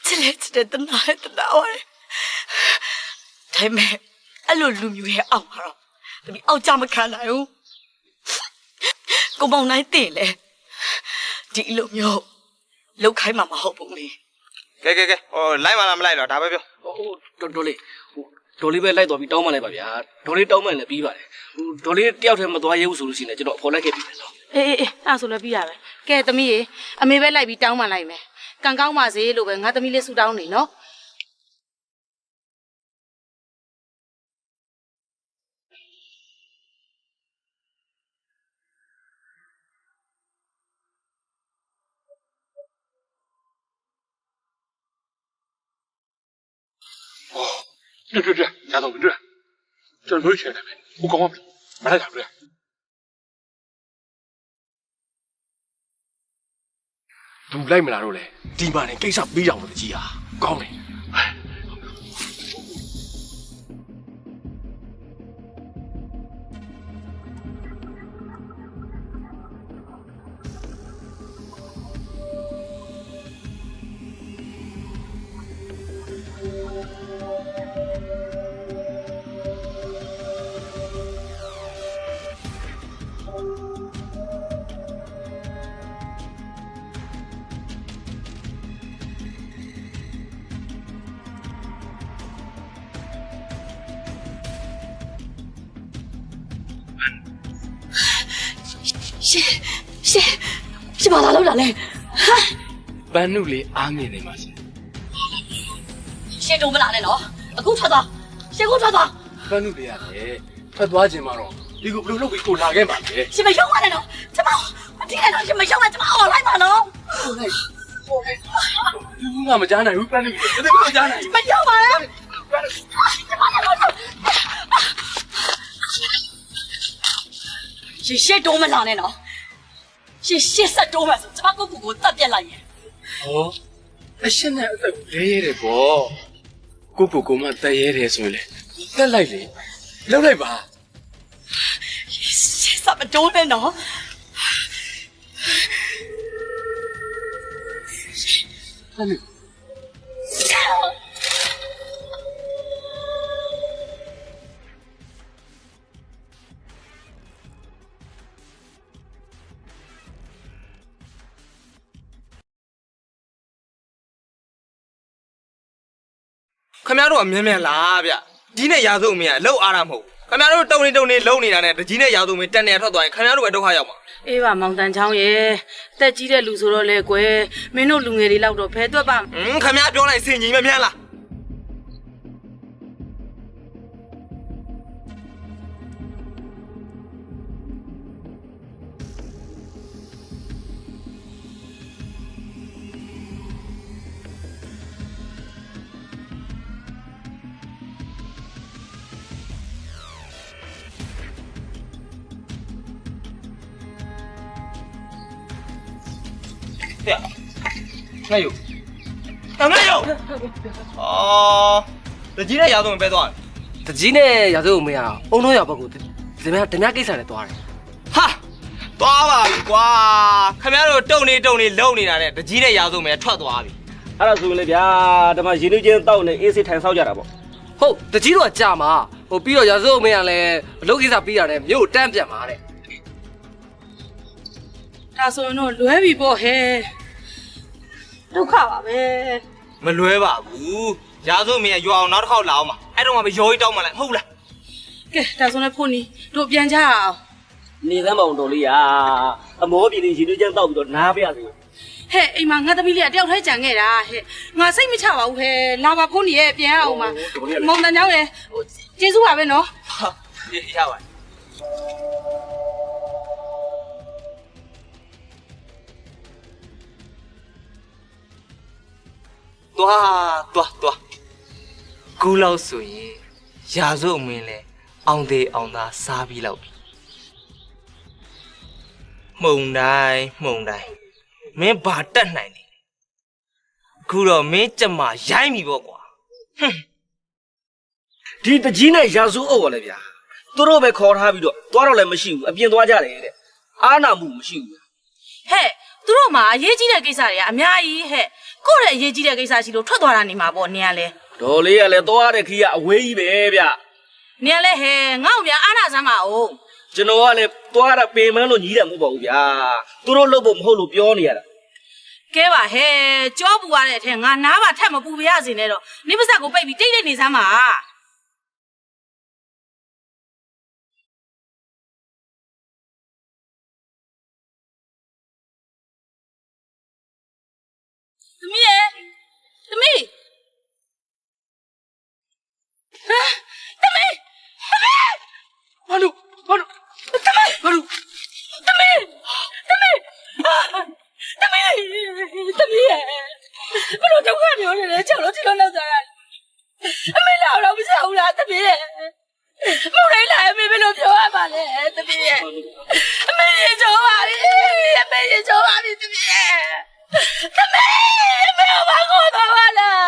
ချစ်တဲ့တနာဝဲဒါပေမဲ့အဲ့လိုလူမျိုးရဲ့အောက်မှာတော့သမီးအောက်ကြမခံနိုင်ဘူးကိုပေါ့နိုင်တင်လေဒီ ဒီလိုမျိုးလောက်ခိုင်းမှာမဟုတ်ဘူးလေ ကဲဟိုလိုက်မလားမလိုက်တော့ဒါပဲပြော ဒေါ်လေးပဲလိုက်သွားပြီးတောင်းမှလိုက်ပါဗျာဒေါ်လေးတောင်းမှလည်းပြီးပါတယ်ဒေါ်လေးတယောက်တည်းမသွားရဲဘူးဆိုလို့ရှိရင်ကျွန်တော်အဖော်လိုက်ခဲ့ပြီနော် အေးအဲ့ဆိုလည်းပြီးရပဲကဲသမီးရေအမေပဲလိုက်ပြီးတောင်းမှလိုက်မယ်ကံကောင်းပါစေလို့ပဲငါသမီးလေးဆူတောင်းနေနော်对，家总对，这没钱的呗，我刚刚买了两对。သူလိုက်မလားတော့လေဒီမှာနေကိစ္စပြီးအောင်လို့ကြီးဟာကောင်းတယ် ရှင်ဘာလာလို့လာလဲဟာ ပန်းနုလေးအားငင်နေမှာရှင် ရှင်တို့မလာနဲ့နော်အခုထွက်သွားရှင်ကိုထွက်သွား ပန်းနုလေးရတယ်ထွက်သွားခြင်းမှာတော့ဒီကိုဘယ်လိုလုပ်ပြီးကိုလာခဲ့မှာလဲ ရှင်မရောက်ပါနဲ့နော်ကျမမကြည့်နဲ့နော်ရှင်မရောက်နဲ့ကျမအော်လိုက်ပါနော် ဘူးငါမကြားနိုင်ဘူးပန်းနုလေးတကယ်မကြားနိုင်ဘူး မရောက်ပါနဲ့ရှင်တို့မလာနဲ့နော်ရှင်ဆက်တိုးမယ်ဆိုကျမကိုတတ်ပြက်လိုက်ရင် ဟောအရှင်းနဲ့အသက်လဲရဲတယ်ပေါ့ကိုမတက်ရဲတယ်ဆိုရင်လေတက်လိုက်လေလှုပ်လိုက်ပါ ရှင်စမတိုးနဲ့နော် ပန်းနု ခင်ဗျားတို့အမြဲလားဗျဒီနဲ့ရာစုံမင်းကအလောက်အားရမဟုတ်ခင်ဗျားတို့တုံနေလုံနေတာနဲ့တကြီးနဲ့ရာစုံမင်းတက်နေထွက်သွားရင်ခင်ဗျားတို့ပဲဒုက္ခရောက်မှာ အေးပါမောင်တန်ချောင်းရဲ့တက်ကြီးတဲ့လူဆိုတော့လေကွယ်မင်းတို့လူငယ်တွေလောက်တော့ဖဲသွက်ပါ ခင်ဗျားပြောလိုက်စင်ကြီးမမြန်းလား ငါယူအော်တကြီးနဲ့ရာစုံပဲသွား တကြီးနဲ့ရာဇဝမရအုံတော့ရဘက်ကိုဓမြကိစ္စနဲ့သွားတယ် ဟာသွားပါပြီကွာခင်ဗျားတို့တုံနေလုံနေတာနဲ့တကြီးနဲ့ရာစုံပဲထွက်သွားပြီ အဲ့ဒါဆိုရင်လေဗျာဒီမှာရင်းနှီးချင်းတောက်နေအေးစစ်ထိုင်ဆောက်ကြတာပေါ့ ဟုတ်တကြီးတော့ကြာမှာဟိုပြီးတော့ရာဇဝမရလည်းအလုပ်ကိစ္စပြီးရတယ်မြို့တန်းပြန်มาတဲ့ ဒါဆိုရင်တော့လွဲပြီပေါ့ဟဲ့ဒုက္ခပါပဲ မလွဲပါဘူးရာစုံမင်းရွာအောင်နောက်တစ်ခေါက်လာအောင်ပါအဲ့တော့မှပဲရောကြီးတောင်းမှလိုက်မဟုတ်လား ကဲဒါဆိုရင်ဖို့နီတို့ပြန်ကြအောင် နေသမ်းပေါင်တော်လေးရာအမောပြည်လေးရင်းနှီးချင်းတောက်ပြီးတော့နားပြရစီ ဟဲ့အိမ်မှာငါသမီးလေးကတယောက်ထဲကြံခဲ့တာဟဲ့ငါစိတ်မချပါဘူးဟဲ့လာပါဖို့နီရဲ့ပြန်အောင်ပါမောင်တန်ချောင်းရဲ့ကျေးဇူးပါပဲနော် ဟာရပါသွားကူလောက်ဆိုရင်ရာစုံမင်းလဲအောင်သေးအောင်သာစားပြီးလောက်ပြီမှုန်တိုင်းမင်းဘာတက်နိုင်လဲအခုတော့မင်းကြက်မရိုင်းပြီပေါ့ကွာဟွန်း ဒီတကြီးနဲ့ရာစုအုပ်ပါလေဗျာသူတို့ပဲခေါ်ထားပြီးတော့သွားတော့လည်းမရှိဘူးအပြင်သွားကြတယ်တဲ့အားနာမှုမရှိဘူး ဟဲ့သူတို့မှာအရေးကြီးတဲ့ကိစ္စတွေကအများကြီးဟဲ့ကိုယ့်ရဲ့အရေးကြီးတဲ့ကိစ္စရှိလို့ထွက်သွားတာနေမှာပေါ့နင်ကလည်း ဒေါ်လေးကလည်းသွားတဲ့ခီးကအဝေးကြီးပဲဗျ နင်ကလည်းဟဲ့ငါ့ကိုပြန်အားနာစမ်းပါဦး ကျွန်တော်ကလည်းသွားတာပေမန်းလို့ညီးတယ်မဟုတ်ပါဘူးဗျာသူတို့လုပ်ဖို့မဟုတ်လို့ပြောနေရတာ ကဲပါဟဲ့ကြောပူရတဲ့အထက်ငါနားပါထက်မပူပြရစေနဲ့တော့နိပစက်ကိုပိတ်ပြီးတိတ်တိတ်နေစမ်းပါသမီးရဲ့သမီးဟမ်သမီးဘာလို့သမီးဘာလို့သမီးရဲ့ဘလို့ဒုက္ခမျိုးနေလဲချက်လို့ဒီလိုလောက်စားရတယ်အမေလာတော့မစားဘူးလားသမီးရဲ့မုန်တိုင်းလာအမေဘယ်လိုပြောရပါလဲသမီးရဲ့အမေရေကြောပါပြီအမေရေကြောပါပြီသမီးရဲ့သမီးအမေဘာကိုတော့ပါလား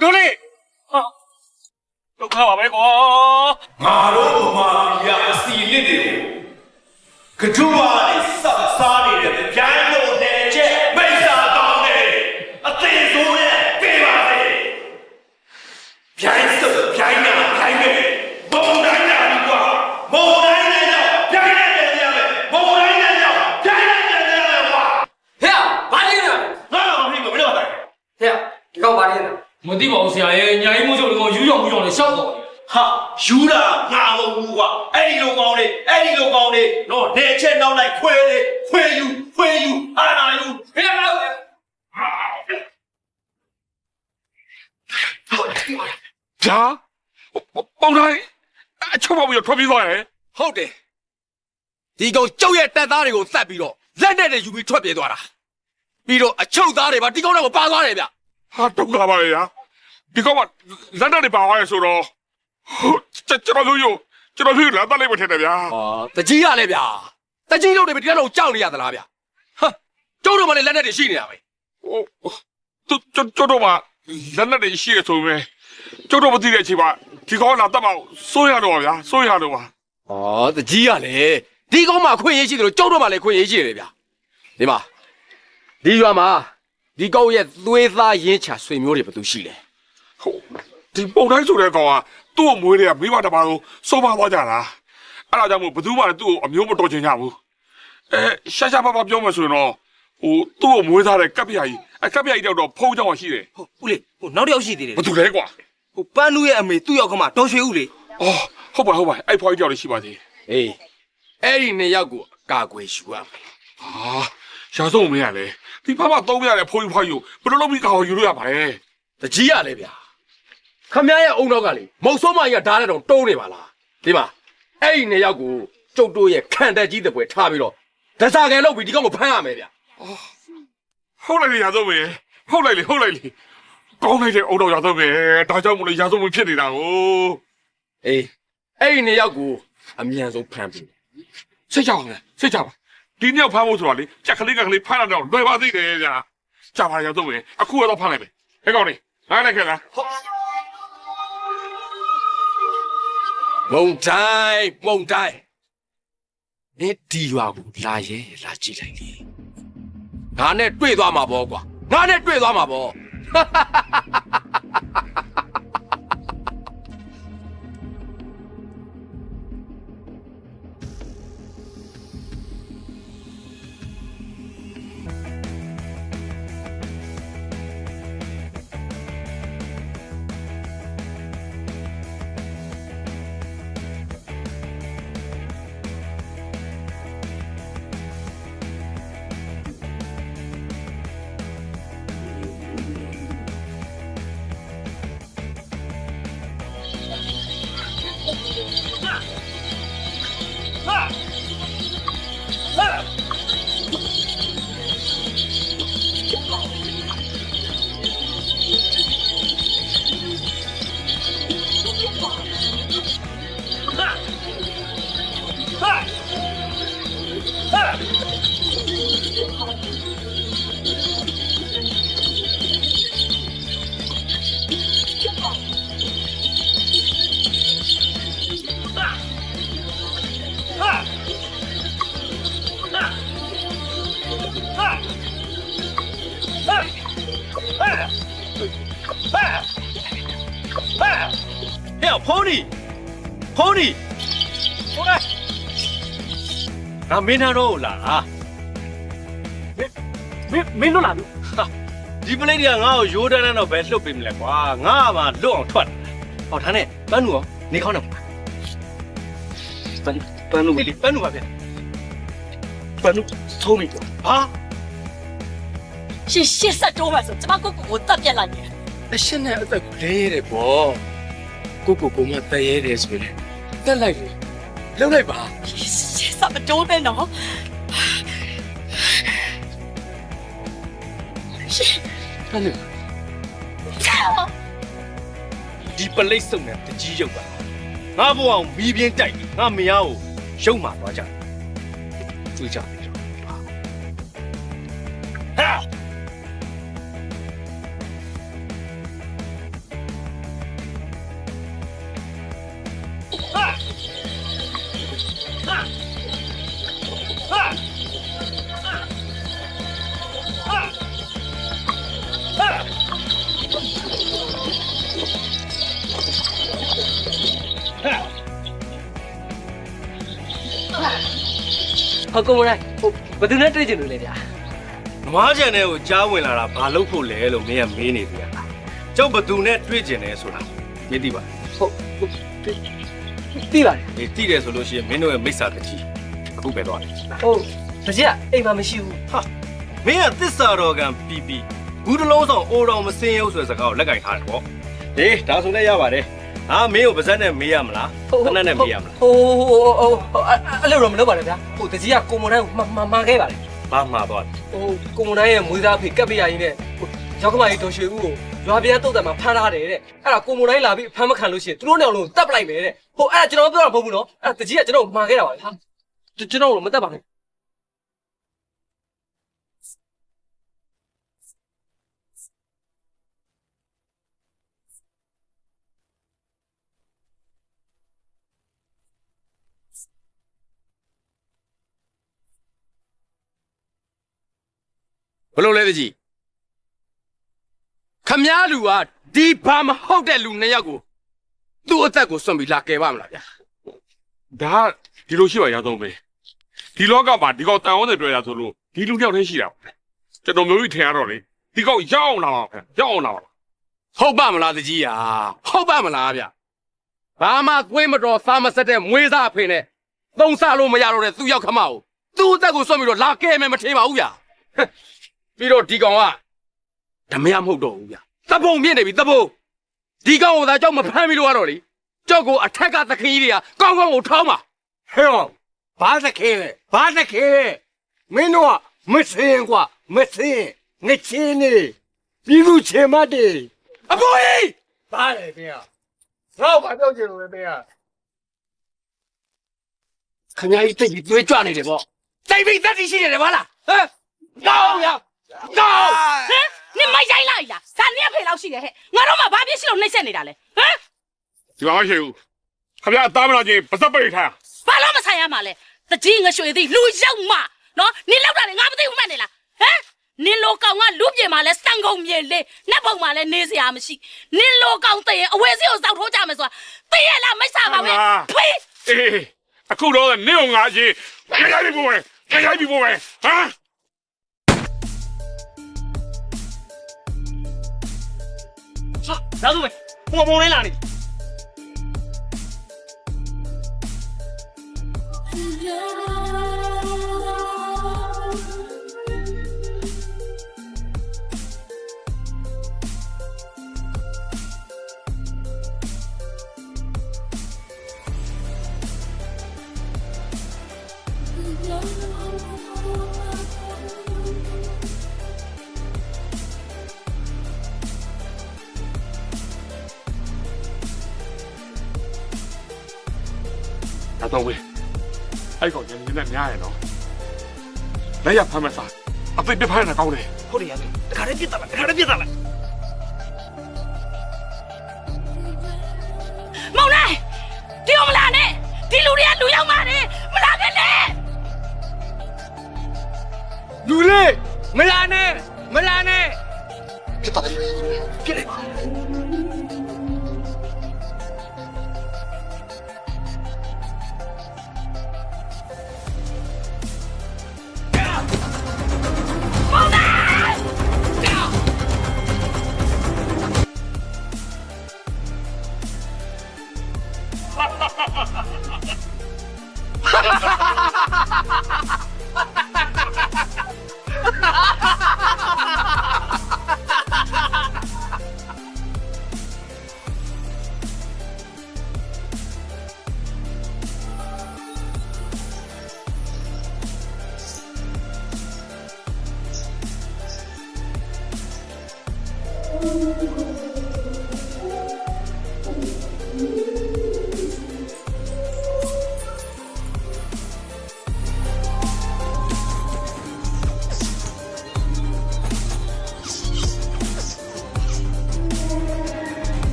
ဒေါ်လေးဟာဒုက္ခပါပဲကွာ ငါတို့ဘုမာပြအစီလစ်တွေကိုကထူပါနေစောက်စားနေတဲ့ဗျိုင်းလို့နဲ့ချက်မိတ်စာကောင်းနေအသေးဆိုးနဲ့ပြေးပါစေဗျိုင်းစုဗျိုင်းနာဗျိုင်းနဲ့ဘုံတိုင်းနာဒီကွာဘုံတိုင်းနဲ့တော့ဗျိုင်းနဲ့ပြန်ရမယ်ဘုံတိုင်းနဲ့တော့ဗျိုင်းနဲ့ပြန်ရမယ်ကွာဟဲ့ဘာလဲနော်ငါတော့မဖြစ်ဘူးမလုပ်ပါနဲ့ဟဲ့ဒီကောင်ဘာလဲနော်မသိပါဘူးဆရာရဲ့ညာကြီးမိုးချုပ်ကောင်ယူရောက်နဲ့ရှောက်တော့ဟာယူတာငါမဟုတ်ဘူးကွာအဲ့ဒီလိုကောင်းနေနော်နေချက်နောက်လိုက်ခွေယူအာနာယူဟဲ့ပါဦးဂျာပေါင်တိုင်းအချုပ်ပါပြီးတော့ထွက်ပြေးသွားတယ် ဟုတ်တယ်ဒီကောင်ကျုပ်ရဲ့တပ်သားတွေကိုသတ်ပြီးတော့လက်နဲ့ယူပြီးထွက်ပြေးသွားတာပြီးတော့အချုပ်သားတွေပါဒီကောင်တော့ပါသွားတယ်ဗျဟာဒုက္ခပါလေဗျာဒီကောင်ကလက်နဲ့ပါသွားရဆိုတော့ကျွန်တော်တို့လာတတ်လိုက်မထင်တယ်ဗျာတကြီးရလဲဗျာတကြီးတို့တွေဒီကတော့ကြောက်နေရသလားဗျာဟာကျုပ်တို့မှလည်းလက်နဲ့တွေရှိနေတာပဲကျုပ်တို့မှလက်နဲ့တွေရှိရဆိုပဲကျုပ်တို့မသိတဲ့အချိန်မှာဒီကောင်လာတတ်မအောင်စိုးရတော့ဗျာစိုးရတော့ပါတကြီးရလဲဒီကောင်မှခွင့်ရရှိတယ်လို့ကျုပ်တို့မှလည်းခွင့်ရရှိတယ်ဗျာဒီမှာဒီရွာမှာဒီကောင်ရဲ့သွေးသားရင်းချဆွေမျိုးတွေဘယ်သူရှိလဲဟုတ်ဒီပုံတိုင်းဆိုတဲ့ကောင်ကသူ့ကိုမွေးတွေကမိဘတစ်ပါးကိုစိုးပါသွားကြတာအဲ့ဒါကြောင့်မို့ဘယ်သူမှသူ့ကိုအမျိုးမတော်ချင်ကြဘူးရှာပါပြောမယ်ဆိုရင်တော့သူ့ကိုမွေးသားတဲ့ကပ်ပြာကြီးကပ်ပြာကြီးတော့ဖုံးကြောင်ရှိတယ်ဟုတ်ဦးလေးနောက်တစ်ယောက်ရှိသေးတယ်ဘယ်သူလဲကွာပန်းနူးရဲ့အမေသူ့ယောက်ကမှတော်ရွှေဦးလေအော်ဟုတ်ပါအဲ့ဖွားကြီးကြောက်လေးရှိပါသေးအေးအဲ့ဒီနှစ်ယောက်ကိုအကာအကွယ်ယူရမယ်ရှာဆုံးမရလေဒီဖမသုံးရတဲ့ဖိုးကြီးဖွားကြီးကိုဘယ်လိုလုပ်ပြီးကောက်ယူလို့ရပါလဲတကြီးရလဲဗျာခမရဲ့အုံနောက်ကလေမုတ်ဆိုးမကြီးကဓာတ်နဲ့တော့တုံးနေပါလားဒီမှာအဲ့ဒီနှစ်ယောက်ကိုကျုပ်တို့ရဲ့ခံတက်ကြီးတဲ့ပွဲထားပြီးတော့ဒဇာကယ်လုပ်ပြီးဒီကောင်ကိုဖမ်းရမယ်ဗျာဟုတ်လိုက်လေရဆုံးပဲဟုတ်လိုက်လေကောင်းလိုက်တဲ့အုံတော့ရဆုံးပဲဒါကြောင့်မလို့ရဆုံးမဖြစ်နေတာကိုအေးအဲ့ဒီနှစ်ယောက်ကိုအမြန်ဆုံးဖမ်းပြီးစိတ်ချပါဒီနှစ်ယောက်ဖမ်းဖို့ဆိုတော့လေကြက်ကလေးဖမ်းတော့လွယ်ပါသေးတယ်ဗျာကြာပါရဆုံးပဲအခုတော့ဖမ်းလိုက်မယ်ဟဲ့ကောင်လေးငါလည်းခဲ့လားမုံတိုင်းနေဒီရွာကိုလာကြည့်လိုက်လေငါနဲ့တွေ့သွားမှာပေါ့ကွာငါနဲ့တွေ့သွားမှာပေါ့ငါမင်းသားတော့လာ မင်းလွတ်လာပြီ ဒီပလိတ်တွေကငါ့ကိုရိုးတန်းတန်းတော့ပဲလှုပ်ပေးမလဲကွာငါမှလွတ်အောင်ထွက်ဟောဒါနဲ့ပန်းနူရောနေခေါင်းတော့ပန်းနူလေပန်းနူပါဗျပန်းနူသုံးမိတော့ဟာ ရှေ့ဆက်တိုးမှာဆိုကျမကိုတက်ပြက်လိုက်နေတယ် အရှင်းနဲ့အသက်ကိုလဲရဲတယ်ပေါ့ကိုမတည့်ရဲတယ်ဆိုရင်တက်လိုက်လေလှုပ်လိုက်ပါ ရှေ့ဆက်မတိုးနဲ့နော်ရှေ့ ဟဲ့လေ ဒီပလိတ်စုံနဲ့တကြီးရုပ်ပါငါဘဝအောင်မီးပြင်းတိုက်ငါမယားကိုရုပ်မာသွားကြတွေ့ကြပြီတော့ဟာ ဟောကိုမရိုင်းဟိုဘယ်သူနဲ့တွေ့ကြလို့လဲဗျာ နွားကြံတဲ့ကိုကြားဝင်လာတာဘာလို့ဖို့လဲလို့မင်းကမေးနေပြီလားကျုပ်ဘသူနဲ့တွေ့ကျင်တယ်ဆိုတာမင်းသိပါ ဟုတ်သိပါတယ် အေးသိတယ်ဆိုလို့ရှိရင်မင်းတို့ရဲ့မိစ္ဆာတကြီးအခုပဲတော့တယ် ဟုတ်တကြီးကအိမ်မှာမရှိဘူး ဟာမင်းကသစ္စာတော်ကံပြီးပြီးဘူးတလုံးဆောင်အိုတော်မစင်းရုပ်ဆိုတဲ့စကားကိုလက်ကင်ထားတယ်ပေါ့ဟေးဒါဆိုလည်းရပါတယ်ဟာမင်းကိုပါဇက်နဲ့မေးရမလားခဏနဲ့မေးရမလား ဟိုအဲ့လိုတော့မလုပ်ပါနဲ့ဗျာဟိုတကြီးကကိုမရိုင်းကိုမှာခဲ့ပါတယ် ဘာမှာသွားလဲ ဟိုကိုမရိုင်းရဲ့မွေးသားဖေကပ်ပြရင်းနဲ့ရောက်ကမကြီးတော်ရွှေဦးကိုရွာပြန်တုတ်တယ်မှာဖမ်းထားတယ်တဲ့အဲ့ဒါကိုမရိုင်းလာပြီးဖမ်းမခံလို့ရှိရင်သူတို့နဲ့လုံးတပ်ပလိုက်မယ်တဲ့ဟိုအဲ့ဒါကျွန်တော်ပြောတာမဟုတ်ဘူးနော်အဲ့တကြီးကကျွန်တော်မှာခဲ့တာပါဟာကျွန်တော်တို့မတက်ပါနဲ့ ဘလို့လဲတကြီးခမားလူကဒီဘာမဟုတ်တဲ့လူနှစ်ယောက်ကိုသူ့အသက်ကိုစွန့်ပြီးလာကယ်ပါမလားဗျာ ဒါဒီလိုရှိပါရအောင်ပဲဒီလောကမှာဒီကောင်တန်ဝန်းတွေတွေ့ရဆိုလို့ဒီလူတယောက်တည်းရှိတာကျွန်တော်မျိုးကြီးထင်ရတော့လေဒီကောင်ရောက်အောင်လာပါခင်ရောက်အောင်လာပါ ဟုတ်ပါမလားတကြီးဟာဟုတ်ပါမလားဗျာဘာမှသွေးမတော်စားမဆက်တဲ့မွေးစားအဖေနဲ့သုံးစားလို့မရတော့တဲ့သူ့ရောက်ခမကိုသူ့အသက်ကိုစွန့်ပြီးတော့လာကယ်မယ်မထင်ပါဘူးဗျာပြီးတော့ဒီကောင်ကဓမရမဟုတ်တော့ဘူးဗျာသဘုံမြင့်နေပြီသဘုံဒီကောင်ကိုသာကြောက်မဖမ်းပြီးလို့ရတော့လေကြောက်ကိုအထက်ကသခင်ကြီးတွေကကောင်းကောင်းကိုထောင်းပါ ဟဲ့ဘာသခဲလဲဘာသခဲမင်းတို့ကမစင်ကွာမစင်ငချင်းနေပြည်သူချေမတ်တယ် အဖိုးကြီး ဘာလဲမင်းကတော့ဘာပြောချင်လို့လဲမင်းက ခမကြီးတိတ်ပြီးသွေးကြွနေတယ်ပေါ့တိတ်ပြီးသက်တည်ရှိနေတယ်ဗလားဟမ်ကောင်းရကောင်း ဟမ်နင်မိုက်ဆိုင်လိုက်လားဇာနေဖေလောက်ရှိတယ်ဟဲ့ငါတို့မှဘာဖြစ်ရှိလို့နှိမ့်ဆက်နေတာလဲဟမ် ဒီမှာမရှိဘူးခင်ဗျာအသားမလာချင်းပါစပ်ပိတ်ထား ဘာလို့မဆိုင်ရမှာလဲတကြီးငရွှေသည်လူရောက်မှာနော်နင်လောက်တာလေငါမသိဘူးမှတ်နေလားဟမ်နင်လိုကောင်ကလူပြေမှာလဲစံကုန်မြေလေးနတ်ပုံမှာလဲနေစရာမရှိနင်လိုကောင်တည်းအဝယ်စီကိုစောက်ထိုးကြမယ်ဆိုတာသိရလားမိတ်ဆာပါပဲဖေး အေးအခုတော့နေအောင်ငါချင်းခရိုက်ပြီးပို့မယ်ခရိုက်ပြီးပို့မယ်ဟမ် ဒါဆိုပဲဟိုပုံလိုက်လာနေ ဒါတော့ဝေးအဲ့ကောင်ညနေနဲ့များရနော်လက်ရဖမ်းမစားအသိပြဖိုင်းနေတာကောင်းတယ် ဟုတ်တယ်ရပြီတခါတည်းပြစ်တာလားတခါတည်းပြစ်တာလား မောင်လိုက်ဒီမလာနဲ့ဒီလူတွေကလူရောက်မှာနေမလာခဲ့နဲ့ လူလေးမလာနဲ့မလာနဲ့ ဖြစ်တယ်ဖြစ်တယ် မောင်လိုက်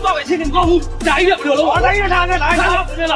到底天天高呼，来一个不了了，我来一个他呢，来一个，别了。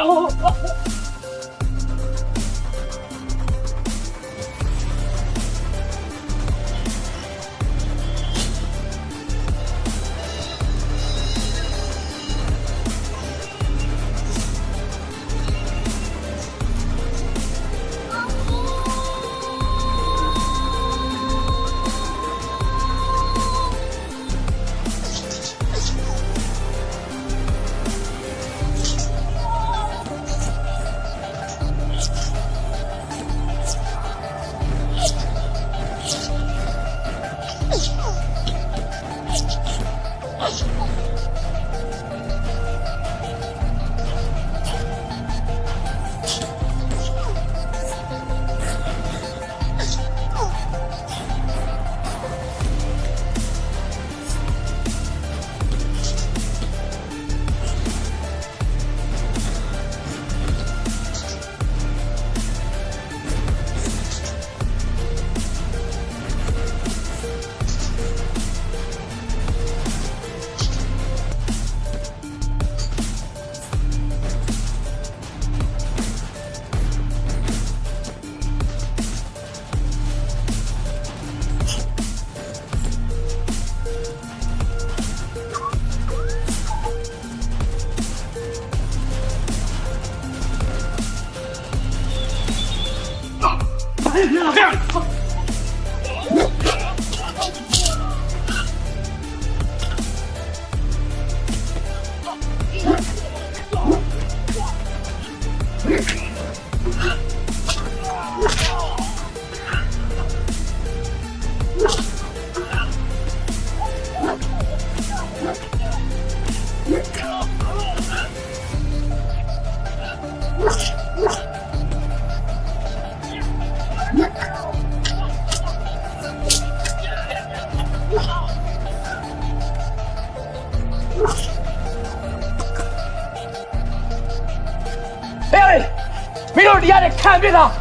看别他，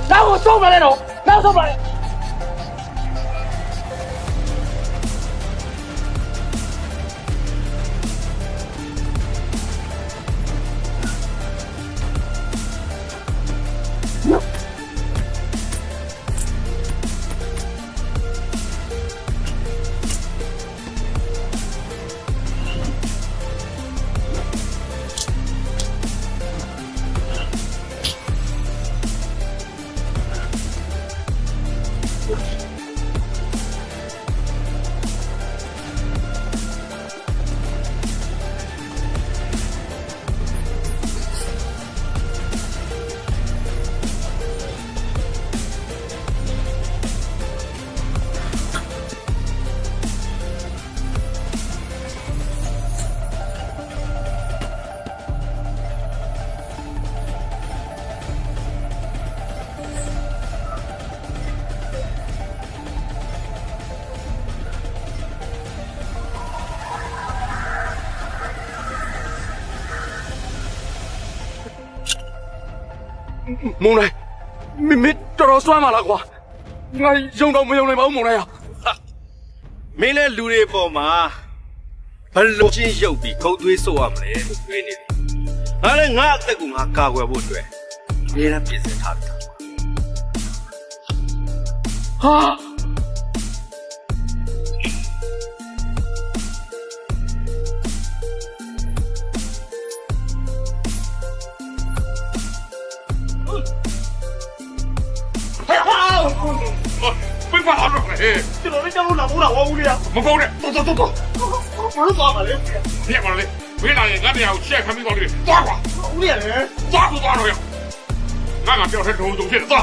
然后送过来喽，然后送过来。蒙来，没找到算嘛了瓜，我用到没用来把我蒙来呀。မင်းလည်းလူတွေပေါ်မှာဘလို့ချင်းရုပ်ပြီးခုတ်သွေးဆိုရမလဲလို့တွေးနေတယ်။ငါလည်းငါအသက်ကိုငါကာကွယ်ဖို့အတွက်အများနဲ့ပြင်ဆင်ထားတယ်။ဟာ不管他说嘞，ကျွန်တော်လည်းကြောက်လို့လာဖို့လာဝေါ်ဦးလေးရမကုန်နဲ့တော်ဘာလို့သွားပါလဲ别管了嘞，为啥人俺这样现看没道理，抓过，ဦးလေးရလေ抓住抓住呀，俺表示中东西走。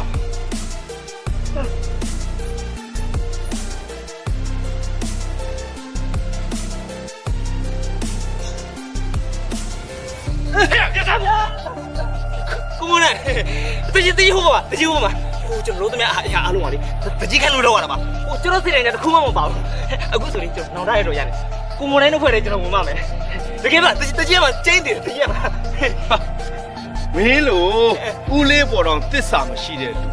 别杀我！姑娘， တကြီးဟိုပါတကြီးဟိုပါဟိုကျွန်တော်တို့သမီးအားလုံးပါလေတကြီးခန့်လို့တော့ရတာပါဟိုကျွန်တော်စိတ်တိုင်းတစ်ခုမှမပါဘူးအခုဆိုရင်ကျွန်တော်နောင်တရတော့ရတယ်ကိုမွန်တိုင်းတို့ဖွဲ့တယ်ကျွန်တော်ဝင်ပါမယ်တကယ်ပါတကြီးမှာကျင်းတယ်တကြီးမှာမင်းလို့ဦးလေးပေါ်တော့တစ္ဆာမရှိတဲ့လူ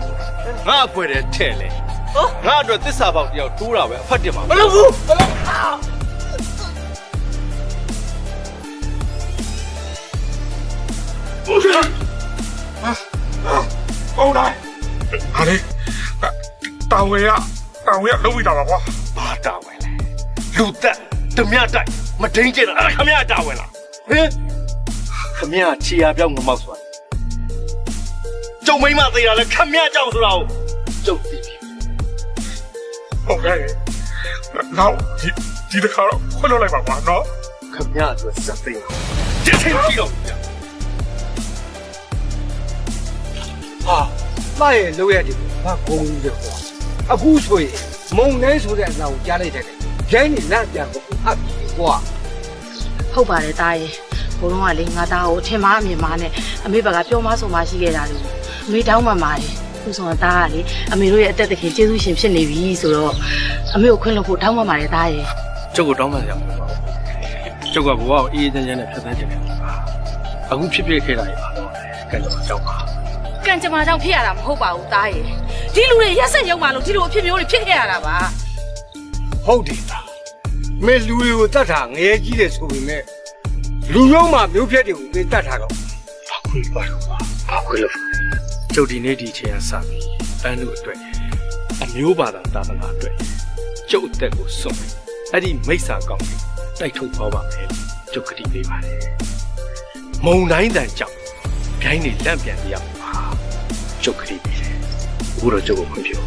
ငါအဖွဲတဲ့ထဲ့လေငါအတွက်တစ္ဆာပေါက်တယောက်တိုးတာပဲအဖတ်တင်ပါမလုပ်ဘူးမလုပ်ဟုတ်တယ်ဟာလေတောင်ဝဲလုံးဝတာပါကွာ ဘာတာဝင်လဲလူသက်ဓမြတိုက်မဒိန်ကျင်တာခမရတာဝင်လားဟင်ခမရခြေရပြောင်းငမောက်ဆိုတာကျုံမိမသေးတာလဲခမရကြောက်ဆိုတာကိုကျုံသိပြီဟုတ်ကဲ့နောက်ဒီတစ်ခါတော့ခွင့်လွှတ်လိုက်ပါကွာနော်ခမရအတွက်စက်သိမ်းကျင်းချင်းကြည့်တော့ဟာမရဲ့လောက်ရတယ်ဘာကုန်းကြီးလဲကွာအခုဆိုရင်မုံနှဲဆိုတဲ့အလောင်းကြားလိုက်တယ်ဂျိုင်းနေလက်ပြန်ကိုအပ်ပြီကွာ ဟုတ်ပါတယ်တားရေဘိုးတော်ကလေငါသားကိုထင်မအမြင်မနဲ့အမေဘကပြောမဆိုမှရှိခဲ့တာလို့အမေတောင်းမှပါတယ်သူဆိုတာတားကလေအမေတို့ရဲ့အသက်တခင်ကျေးဇူးရှင်ဖြစ်နေပြီဆိုတော့အမေကိုခွင့်လို့ဖို့တောင်းမှပါတယ်တားရေ ကျုပ်ကိုတောင်းပန်ရမှာပါကျုပ်ကဘဝကိုအေးအေးချမ်းချမ်းနဲ့ဖြတ်သန်းနေတယ်အခုဖြစ်ခဲ့တာကြီးပါတော့ကံကြမ္မာကြောင့်ပါ ကံကြမ္မာကြောင့်ဖြစ်ရတာမဟုတ်ပါဘူးတားရေဒီလူတွေရက်ဆက်ရုံမှလို့ဒီလိုအဖြစ်မျိုးတွေဖြစ်ခဲ့ရတာပါ ဟုတ်တယ်သားမဲလူတွေကိုတတ်တာငရဲကြီးတယ်ဆိုပေမဲ့လူရုံးမှာမျိုးဖြတ်တွေကိုပေးတတ်တာတော့ဘာခွေးပါတော့ဘာခွေးလို့ ကျုပ်ဒီနေ့ဒီချိန်ကစပြီးတန်းတို့အတွက်အမျိုးဘာသာတာသနာအတွက်ကျုပ်အသက်ကိုစွန့်ပြီးအဲ့ဒီမိစ္ဆာကောင်းကိုတိုက်ထုတ်သွားပါမယ်ကျုပ်ကတိပေးပါတယ်မုံတိုင်းတန်ကြောင့်ဂိုင်းနေလက်ပြန်ပြရမှာကျုပ်ကတိပေးတယ်အခုတော့ကျုပ်ကိုခွင့်ပြု